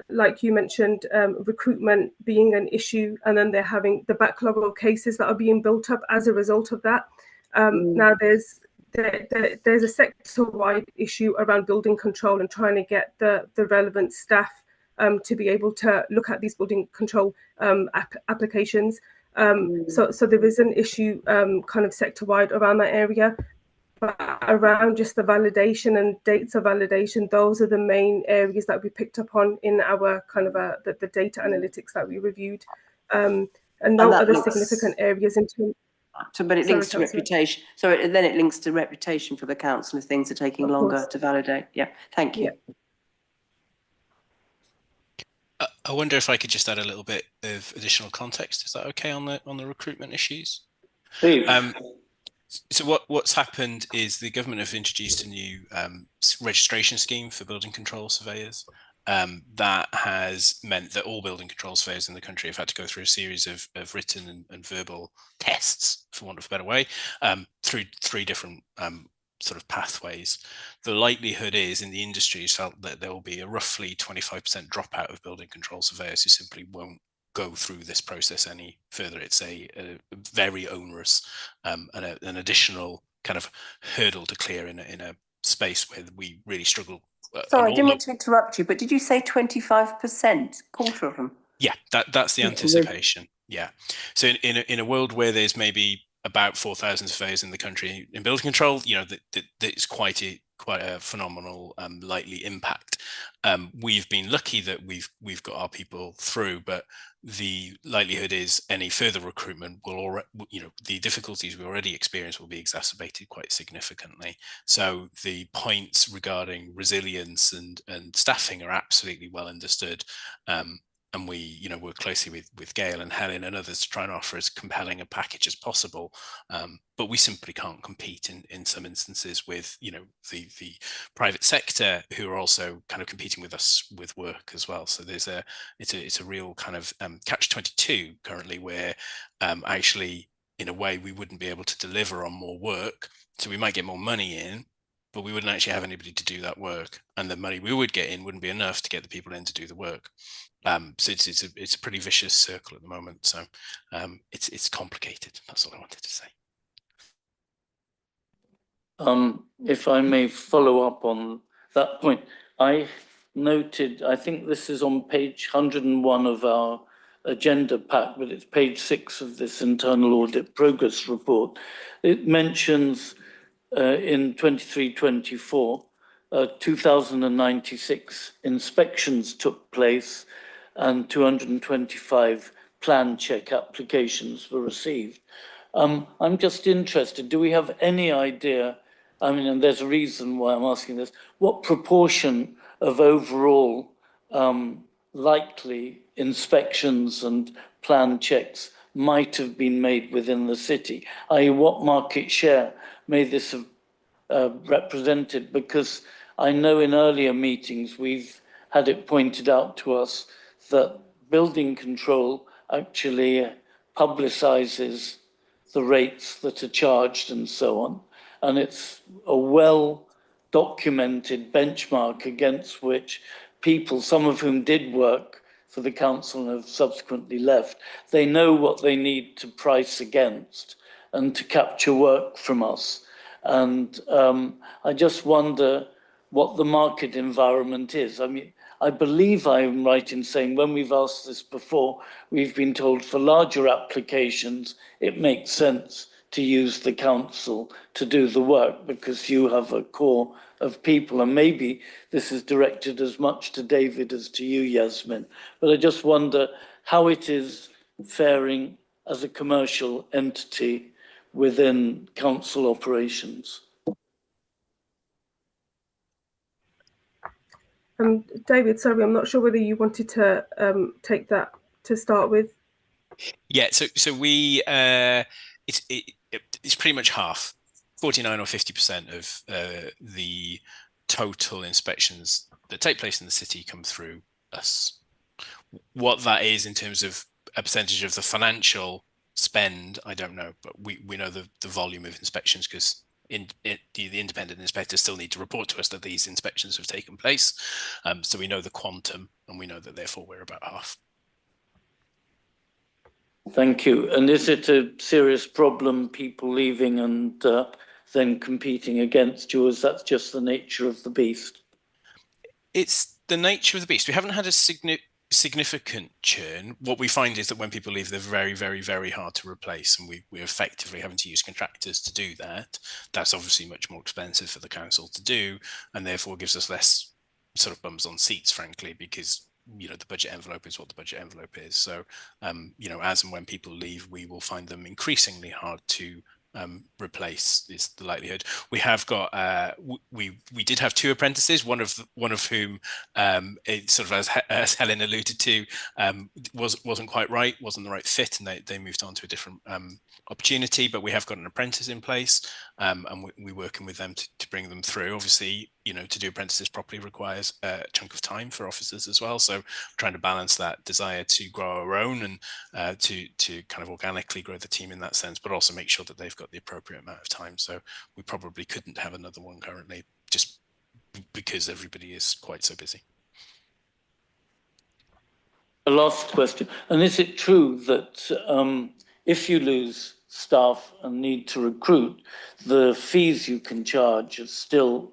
like you mentioned, recruitment being an issue, and then they're having the backlog of cases that are being built up as a result of that. Now there's a sector-wide issue around building control and trying to get the relevant staff to be able to look at these building control applications. So there is an issue kind of sector-wide around that area. But around just the validation and dates of validation, those are the main areas that we picked up on in our kind of the data analytics that we reviewed, and no other significant areas in terms. But it links to reputation. So then it links to reputation for the council if things are taking longer to validate. Yeah, thank you. Yeah. I wonder if I could just add a little bit of additional context. Is that okay on the recruitment issues? Please. So what's happened is the government have introduced a new registration scheme for building control surveyors. That has meant that all building control surveyors in the country have had to go through a series of written and verbal tests, for want of a better way, through three different sort of pathways. The likelihood is in the industry is felt that there will be a roughly 25% dropout of building control surveyors who simply won't go through this process any further. It's a very onerous and an additional kind of hurdle to clear in a space where we really struggle. Sorry, I didn't mean to interrupt you, but did you say 25%, quarter of them? Yeah, that's the anticipation. Yeah. So in a world where there's maybe about 4,000 surveyors in the country in building control, you know, that it's quite a phenomenal likely impact. We've been lucky that we've got our people through, but the likelihood is any further recruitment will already, you know, the difficulties we already experience will be exacerbated quite significantly. So the points regarding resilience and staffing are absolutely well understood. And we, you know, work closely with Gail and Helen and others to try and offer as compelling a package as possible. But we simply can't compete in some instances with, you know, the private sector who are also kind of competing with us with work as well. So there's it's a real kind of catch-22 currently where actually in a way we wouldn't be able to deliver on more work. So we might get more money in, but we wouldn't actually have anybody to do that work. And the money we would get in wouldn't be enough to get the people in to do the work. So it's a pretty vicious circle at the moment. So it's complicated. That's all I wanted to say. If I may follow up on that point, I noted, I think this is on page 101 of our agenda pack, but it's page 6 of this internal audit progress report. It mentions in 23-24, 2,096 inspections took place and 225 plan check applications were received. I'm just interested, do we have any idea, I mean, and there's a reason why I'm asking this, what proportion of overall likely inspections and plan checks might have been made within the city, i.e. what market share may this have represented? Because I know in earlier meetings we've had it pointed out to us that building control actually publicises the rates that are charged and so on. And it's a well-documented benchmark against which people, some of whom did work for the council and have subsequently left, they know what they need to price against and to capture work from us. And I just wonder what the market environment is. I mean, I believe I'm right in saying when we've asked this before, we've been told for larger applications, it makes sense to use the council to do the work because you have a core of people. And maybe this is directed as much to David as to you, Yasmin. But I just wonder how it is faring as a commercial entity within council operations. David, sorry, I'm not sure whether you wanted to take that to start with. Yeah, so we it's pretty much half, 49 or 50% of the total inspections that take place in the city come through us. What that is in terms of a percentage of the financial spend, I don't know, but we know the volume of inspections because the independent inspectors still need to report to us that these inspections have taken place. So we know the quantum, and we know that therefore we're about half. Thank you. And is it a serious problem, people leaving and then competing against you, or is that just the nature of the beast? It's the nature of the beast. We haven't had a significant churn. What we find is that when people leave, they're very, very, very hard to replace, and we're effectively having to use contractors to do that. That's obviously much more expensive for the council to do, and therefore gives us less sort of bums on seats, frankly, because the budget envelope is what the budget envelope is. So as and when people leave, we will find them increasingly hard to replace, is the likelihood. We have got we did have 2 apprentices, one of whom it sort of, as Helen alluded to, wasn't quite right, wasn't the right fit, and they moved on to a different opportunity. But we have got an apprentice in place, and we're working with them to bring them through. Obviously, to do apprentices properly requires a chunk of time for officers as well. So trying to balance that desire to grow our own and to kind of organically grow the team in that sense, but also make sure that they've got the appropriate amount of time. So we probably couldn't have another one currently, just because everybody is quite so busy. A last question. And is it true that if you lose staff and need to recruit, the fees you can charge are still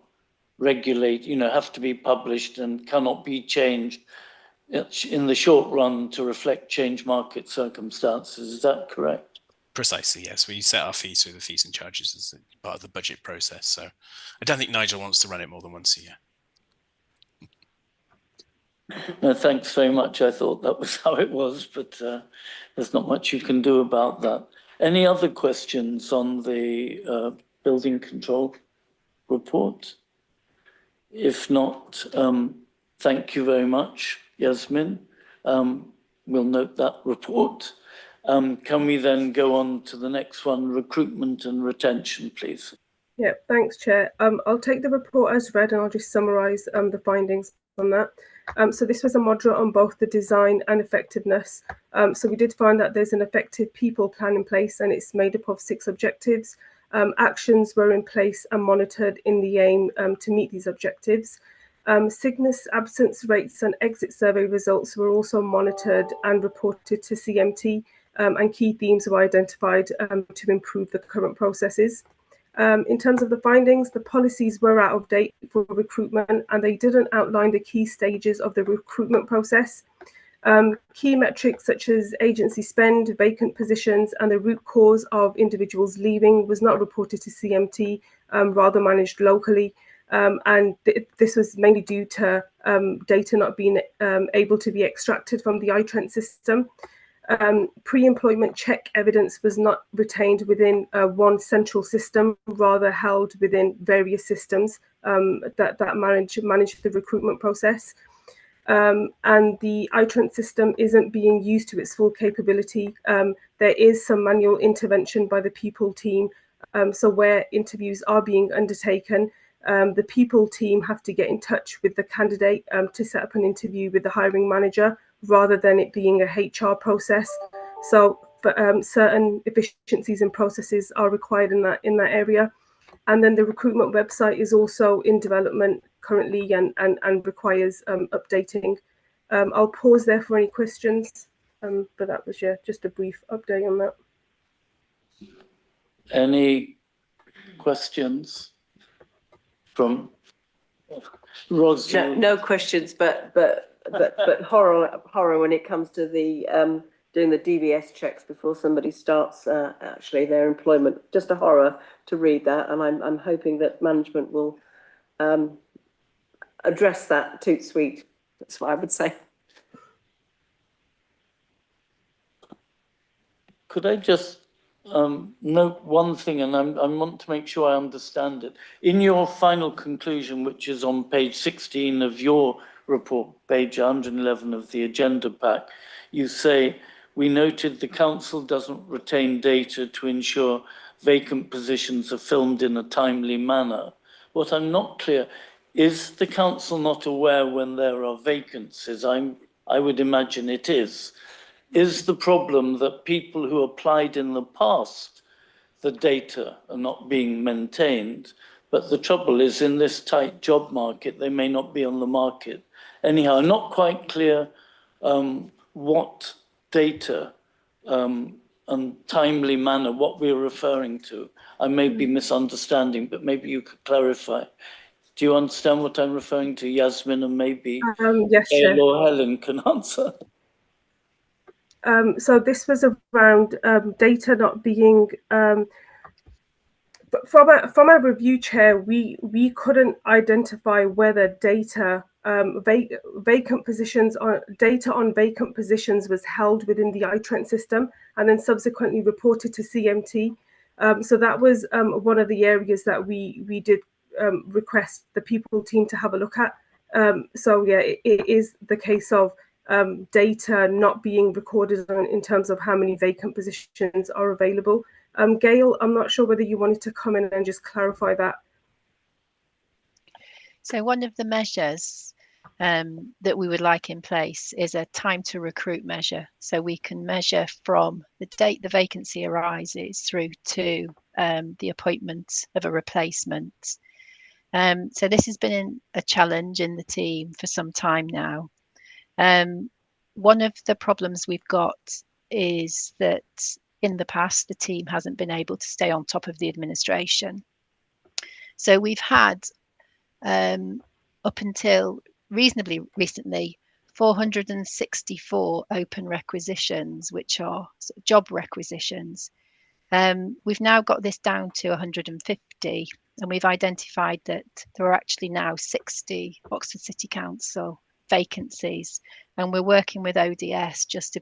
have to be published and cannot be changed in the short run to reflect changed market circumstances? Is that correct? Precisely, yes. We set our fees through the fees and charges as part of the budget process. So I don't think Nigel wants to run it more than once a year. No, thanks very much. I thought that was how it was, but there's not much you can do about that. Any other questions on the building control report? If not, thank you very much, Yasmin. We'll note that report. Can we then go on to the next one, recruitment and retention, please? Yeah, thanks, Chair. I'll take the report as read and I'll just summarise the findings on that. So this was a moderate on both the design and effectiveness. So we did find that there's an effective people plan in place, and it's made up of 6 objectives. Actions were in place and monitored in the aim to meet these objectives. Sickness, absence rates and exit survey results were also monitored and reported to CMT, and key themes were identified to improve the current processes. In terms of the findings, the policies were out of date for recruitment, and they didn't outline the key stages of the recruitment process. Key metrics such as agency spend, vacant positions, and the root cause of individuals leaving was not reported to CMT, rather managed locally. And this was mainly due to data not being able to be extracted from the iTrent system. Pre-employment check evidence was not retained within one central system, rather held within various systems that manage the recruitment process. And the iTrent system isn't being used to its full capability. There is some manual intervention by the people team. So where interviews are being undertaken, the people team have to get in touch with the candidate to set up an interview with the hiring manager, rather than it being a HR process. So certain efficiencies and processes are required in that area. And then the recruitment website is also in development currently and requires updating. I'll pause there for any questions, but that was just a brief update on that. Any questions from Ros? No questions, but horror when it comes to the doing the DVS checks before somebody starts actually their employment. Just a horror to read that, and I'm hoping that management will address that toot sweet. That's what I would say. Could I just note one thing, and I want to make sure I understand it. In your final conclusion, which is on page 16 of your report, page 111 of the agenda pack, you say, we noted the council doesn't retain data to ensure vacant positions are filled in a timely manner. What I'm not clear, is the council not aware when there are vacancies? I would imagine it is. Is the problem that people who applied in the past the data are not being maintained. But the trouble is, in this tight job market, they may not be on the market. Anyhow, I'm not quite clear what data and timely manner, what we're referring to. I may be misunderstanding, but maybe you could clarify. Do you understand what I'm referring to, Yasmin? And maybe yes, Chair. Gail or Helen can answer. So this was around data not being but from a review, Chair, we couldn't identify whether data vacant positions or data on vacant positions was held within the iTrent system and then subsequently reported to CMT. So that was one of the areas that we did request the people team to have a look at. So yeah, it is the case of data not being recorded in terms of how many vacant positions are available. Gail, I'm not sure whether you wanted to come in and just clarify that. So one of the measures that we would like in place is a time to recruit measure. So we can measure from the date the vacancy arises through to the appointment of a replacement. So this has been a challenge in the team for some time now. One of the problems we've got is that in the past, the team hasn't been able to stay on top of the administration. So we've had, up until reasonably recently, 464 open requisitions, which are job requisitions. We've now got this down to 150, and we've identified that there are actually now 60 Oxford City Council vacancies, and we're working with ODS just to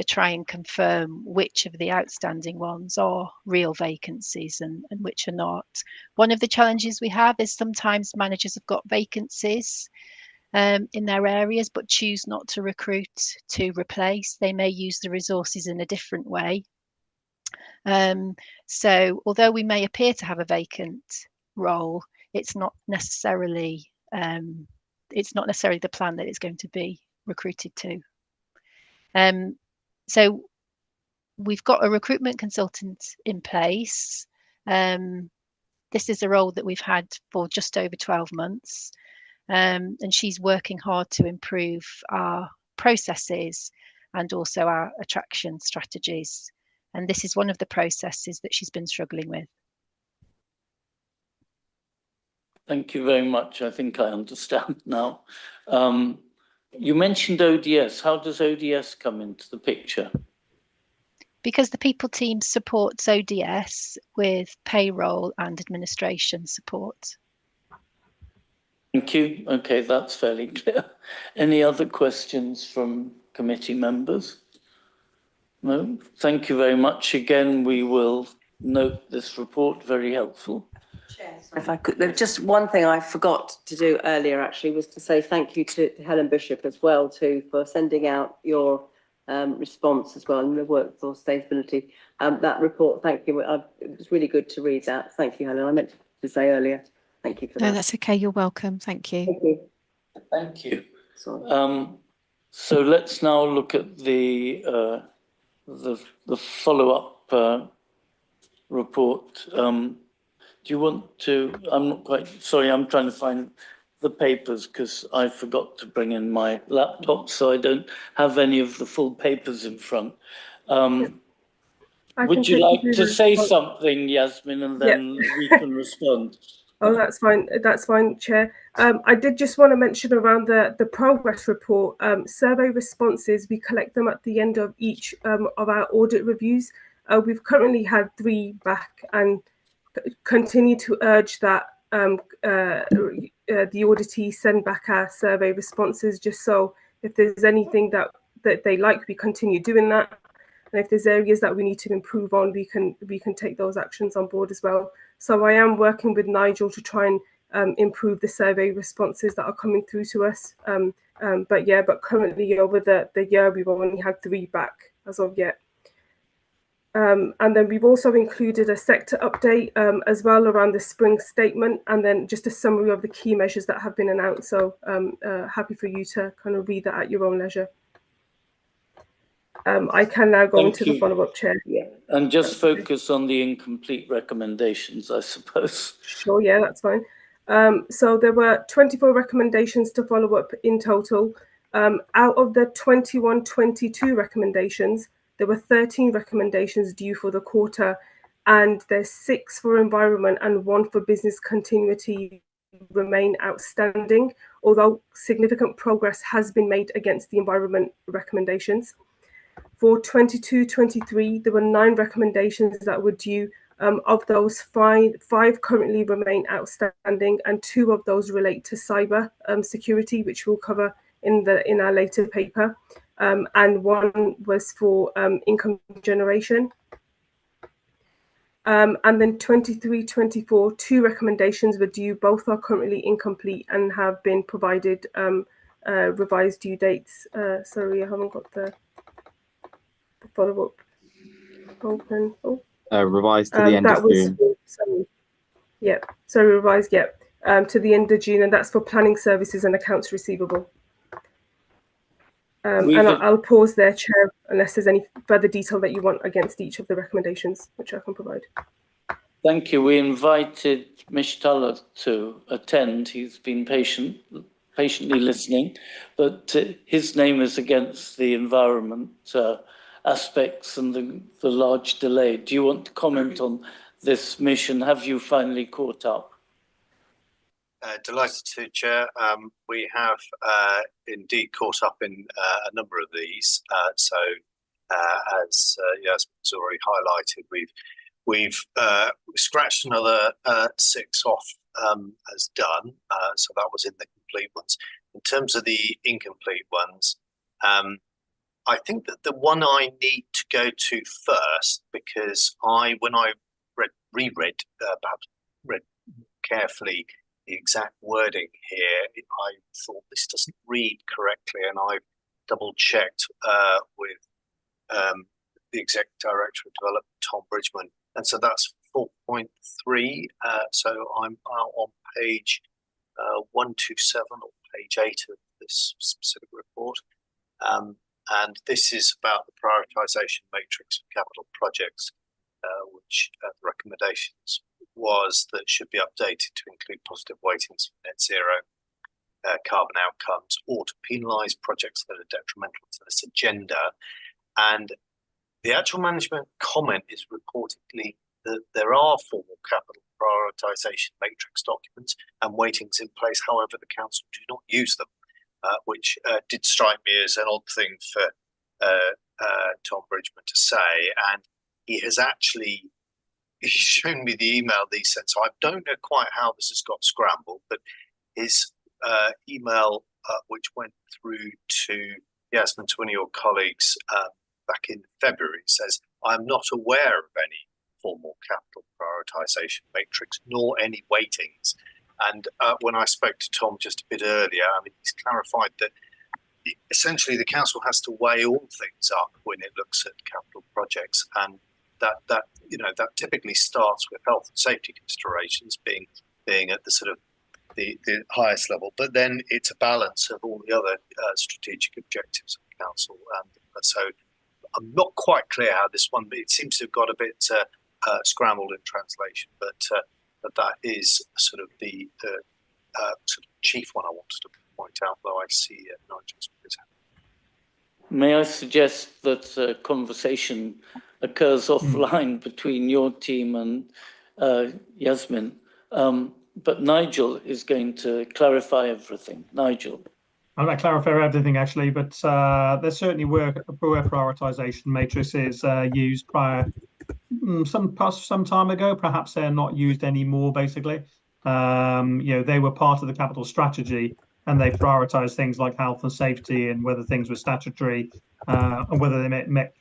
try and confirm which of the outstanding ones are real vacancies and which are not. One of the challenges we have is sometimes managers have got vacancies in their areas but choose not to recruit to replace. They may use the resources in a different way. So although we may appear to have a vacant role, it's not necessarily the plan that it's going to be recruited to. So we've got a recruitment consultant in place. This is a role that we've had for just over 12 months. And she's working hard to improve our processes and also our attraction strategies. And this is one of the processes that she's been struggling with. Thank you very much. I think I understand now. You mentioned ODS. How does ODS come into the picture? Because the people team supports ODS with payroll and administration support. Thank you. Okay, that's fairly clear. Any other questions from committee members? No? Thank you very much. Again, we will note this report, very helpful. If I could, there's just one thing I forgot to do earlier, actually, was to say thank you to Helen Bishop as well, too, for sending out your response as well in the workforce stability. That report, thank you. It was really good to read that. Thank you, Helen. I meant to say earlier. Thank you for that. No, that's okay. You're welcome. Thank you. Thank you. Thank you. Sorry. So let's now look at the follow-up report. Do you want to? I'm not quite sorry. I'm trying to find the papers because I forgot to bring in my laptop, so I don't have any of the full papers in front. Would you like to say something, Yasmin, and then we can respond? Oh, that's fine. That's fine, Chair. I did just want to mention around the progress report, survey responses, we collect them at the end of each of our audit reviews. We've currently had 3 back and continue to urge that the auditee send back our survey responses, just so if there's anything that they like, we continue doing that. And if there's areas that we need to improve on, we can take those actions on board as well. So I am working with Nigel to try and improve the survey responses that are coming through to us. But currently over the year, we've only had 3 back as of yet. And then we've also included a sector update as well around the spring statement, and then just a summary of the key measures that have been announced. So happy for you to kind of read that at your own leisure. I can now go Thank into the you. follow-up, Chair. Yeah, and just focus on the incomplete recommendations, I suppose. Sure, yeah, that's fine. So there were 24 recommendations to follow up in total. Out of the 21-22 recommendations, there were 13 recommendations due for the quarter, and there's 6 for environment and 1 for business continuity remain outstanding, although significant progress has been made against the environment recommendations. For 22-23, there were 9 recommendations that were due. Of those, five currently remain outstanding, and 2 of those relate to cyber security, which we'll cover in our later paper. And 1 was for income generation. And then 23-24, 2 recommendations were due. Both are currently incomplete and have been provided revised due dates. Sorry, I haven't got the follow-up open. Oh. Revised to the end of June. Revised, to the end of June, and that's for planning services and accounts receivable. And I'll pause there, Chair, unless there's any further detail that you want against each of the recommendations, which I can provide. Thank you. We invited Mishtala to attend. He's been patiently listening, but his name is against the environment aspects and the large delay. Do you want to comment on this mission? Have you finally caught up? Delighted to, Chair. We have indeed caught up in a number of these. As Yasmin's already highlighted, we've scratched another 6 off as done. So that was in the complete ones. In terms of the incomplete ones, I think that the one I need to go to first, because when I reread carefully the exact wording here, I thought this doesn't read correctly, and I've double checked with the Executive Director of Development, Tom Bridgman, and so that's 4.3. So I'm on page 127 or page 8 of this specific report. And this is about the prioritisation matrix for capital projects, which the recommendations was that should be updated to include positive weightings for net zero carbon outcomes, or to penalise projects that are detrimental to this agenda. And the actual management comment is reportedly that there are formal capital prioritisation matrix documents and weightings in place. However, the council do not use them. Which did strike me as an odd thing for Tom Bridgman to say, and he's shown me the email that he sent. So I don't know quite how this has got scrambled, but his email, which went through to Yasmin, to one of your colleagues back in February, says, "I'm not aware of any formal capital prioritisation matrix nor any weightings." And when I spoke to Tom just a bit earlier, he's clarified that essentially the council has to weigh all things up when it looks at capital projects, and that typically starts with health and safety considerations being at the sort of the highest level, but then it's a balance of all the other strategic objectives of the council. And so I'm not quite clear how this one, but it seems to have got a bit scrambled in translation, but that is sort of the sort of chief one I wanted to point out, though I see Nigel's hand. May I suggest that a conversation occurs offline between your team and Yasmin, but Nigel is going to clarify everything. Nigel. I'm not clarify everything actually, but there certainly were prioritisation matrices used prior some time ago. Perhaps they're not used anymore. Basically, they were part of the capital strategy, and they prioritised things like health and safety and whether things were statutory and whether they met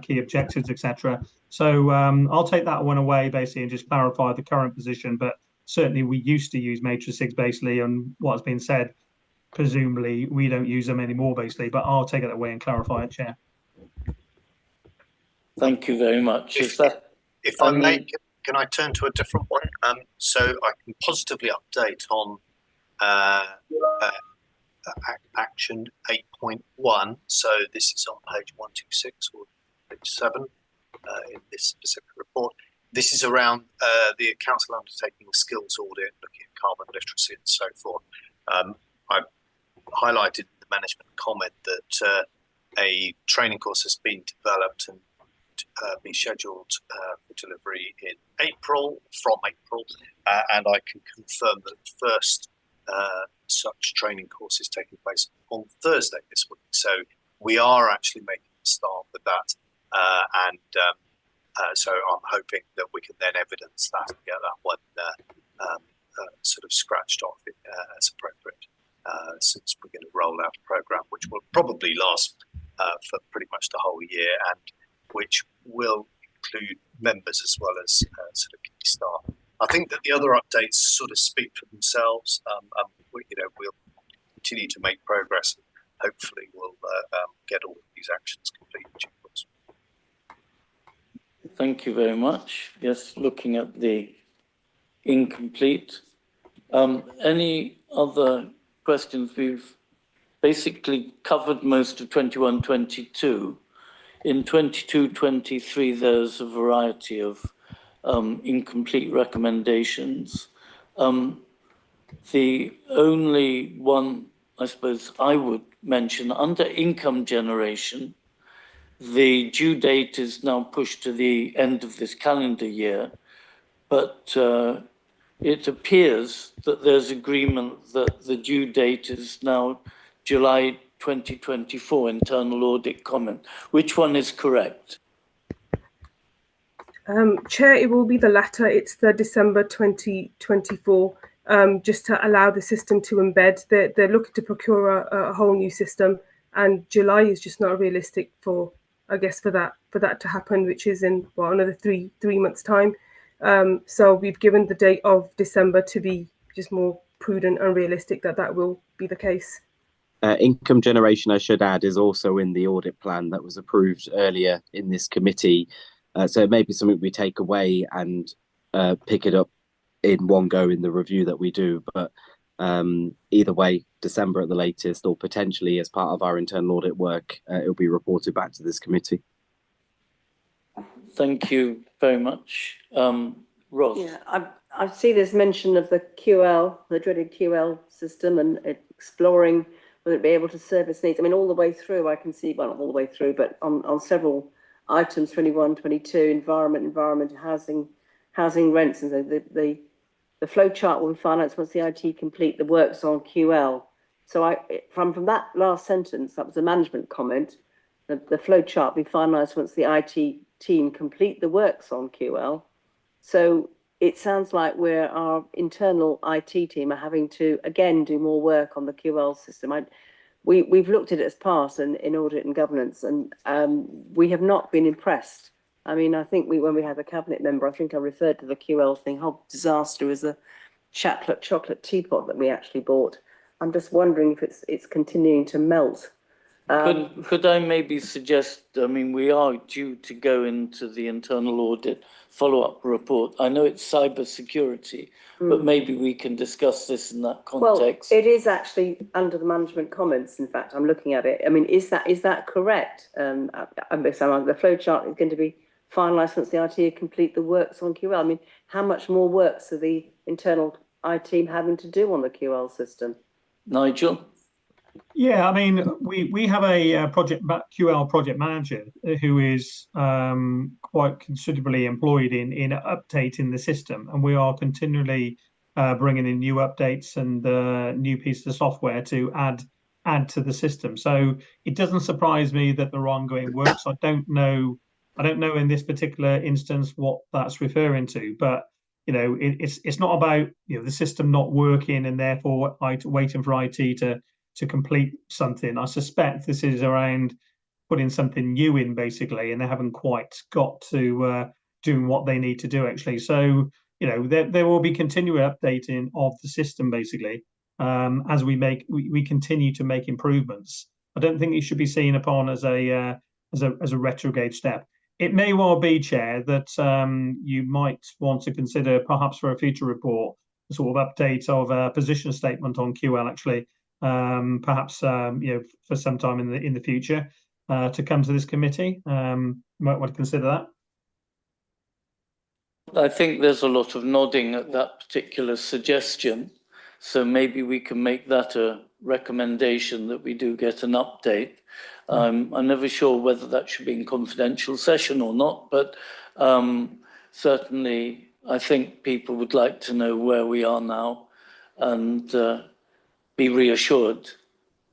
key objectives, etc. So I'll take that one away basically and just clarify the current position. But certainly we used to use matrices basically, and what's been said, presumably we don't use them anymore basically. But I'll take it away and clarify it, Chair. Thank you very much. If I may, can I turn to a different one? So I can positively update on action 8.1. So this is on page 126 or page 7 in this specific report. This is around the council undertaking a skills audit, looking at carbon literacy and so forth. I've highlighted in the management comment that a training course has been developed and be scheduled for delivery in April, and I can confirm that the first such training course is taking place on Thursday this week. So we are actually making a start with that, so I'm hoping that we can then evidence that and get that one sort of scratched off as appropriate, since we're going to roll out a programme which will probably last for pretty much the whole year, and which will include members as well as sort of key staff. I think that the other updates sort of speak for themselves. We'll continue to make progress, and hopefully we'll get all of these actions completed. Thank you very much. Yes, looking at the incomplete. Any other questions? We've basically covered most of 21-22. In 22-23, there's a variety of incomplete recommendations. The only one, I suppose, I would mention, under income generation, the due date is now pushed to the end of this calendar year, but it appears that there's agreement that the due date is now July 2024, internal audit comment. Which one is correct? Chair, it will be the latter. It's the December 2024, just to allow the system to embed. They're looking to procure a whole new system, and July is just not realistic for, I guess, for that to happen, which is in another three months' time. So we've given the date of December to be just more prudent and realistic that will be the case. Income generation, I should add, is also in the audit plan that was approved earlier in this committee. So it may be something we take away and pick it up in one go in the review that we do. But either way, December at the latest, or potentially as part of our internal audit work, it'll be reported back to this committee. Thank you very much. Ros? Yeah, I see there's mention of the QL, the dreaded QL system, and exploring whether it be able to service needs. I mean, all the way through, I can see, well, not all the way through, but on several items, 21, 22, environment, housing, rents, and the flow chart will be financed once the IT complete the works on QL. So from that last sentence, that was a management comment, the flow chart will be finalised once the IT team complete the works on QL. So it sounds like our internal IT team are having to, again, do more work on the QL system. We've looked at it as part in audit and governance, and we have not been impressed. I mean, I think when we had a cabinet member, I think I referred to the QL thing, whole disaster as a chocolate teapot that we actually bought. I'm just wondering if it's continuing to melt. Could I maybe suggest, I mean, we are due to go into the internal audit follow-up report. I know it's cyber security, but maybe we can discuss this in that context. Well, it is actually under the management comments. In fact, I'm looking at it. I mean, is that correct? The flow chart is going to be finalised once the IT complete the works on QL. I mean, how much more works are the internal IT team having to do on the QL system? Nigel? Yeah, I mean, we have a QL project manager who is quite considerably employed in updating the system, and we are continually bringing in new updates and new pieces of software to add to the system. So it doesn't surprise me that there are ongoing works. I don't know in this particular instance what that's referring to, but it's not about the system not working and therefore waiting for IT to complete something. I suspect this is around putting something new in, basically, and they haven't quite got to doing what they need to do, actually. So, there will be continual updating of the system, basically, as we continue to make improvements. I don't think it should be seen upon as a retrograde step. It may well be, Chair, that you might want to consider, perhaps for a future report, a sort of update of a position statement on QL, actually, perhaps for some time in the future to come to this committee. Might want to consider that. I think there's a lot of nodding at that particular suggestion. So maybe we can make that a recommendation that we do get an update. I'm never sure whether that should be in confidential session or not, but certainly I think people would like to know where we are now and be reassured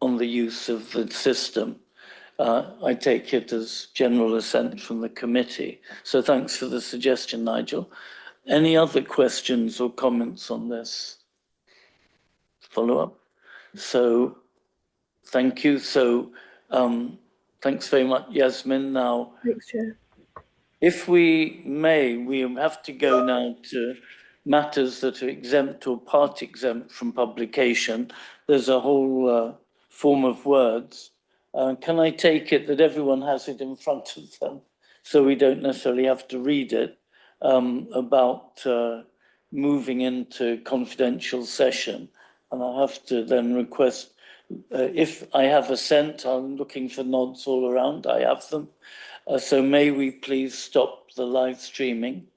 on the use of the system. I take it as general assent from the committee. So thanks for the suggestion, Nigel. Any other questions or comments on this? Follow up? So thank you. So thanks very much, Yasmin. Now, Thanks, Chair. if we may, we have to go now to matters that are exempt or part exempt from publication. There's a whole form of words. Can I take it that everyone has it in front of them so we don't necessarily have to read it about moving into confidential session? And I have to then request, if I have assent, I'm looking for nods all around, I have them. So may we please stop the live streaming?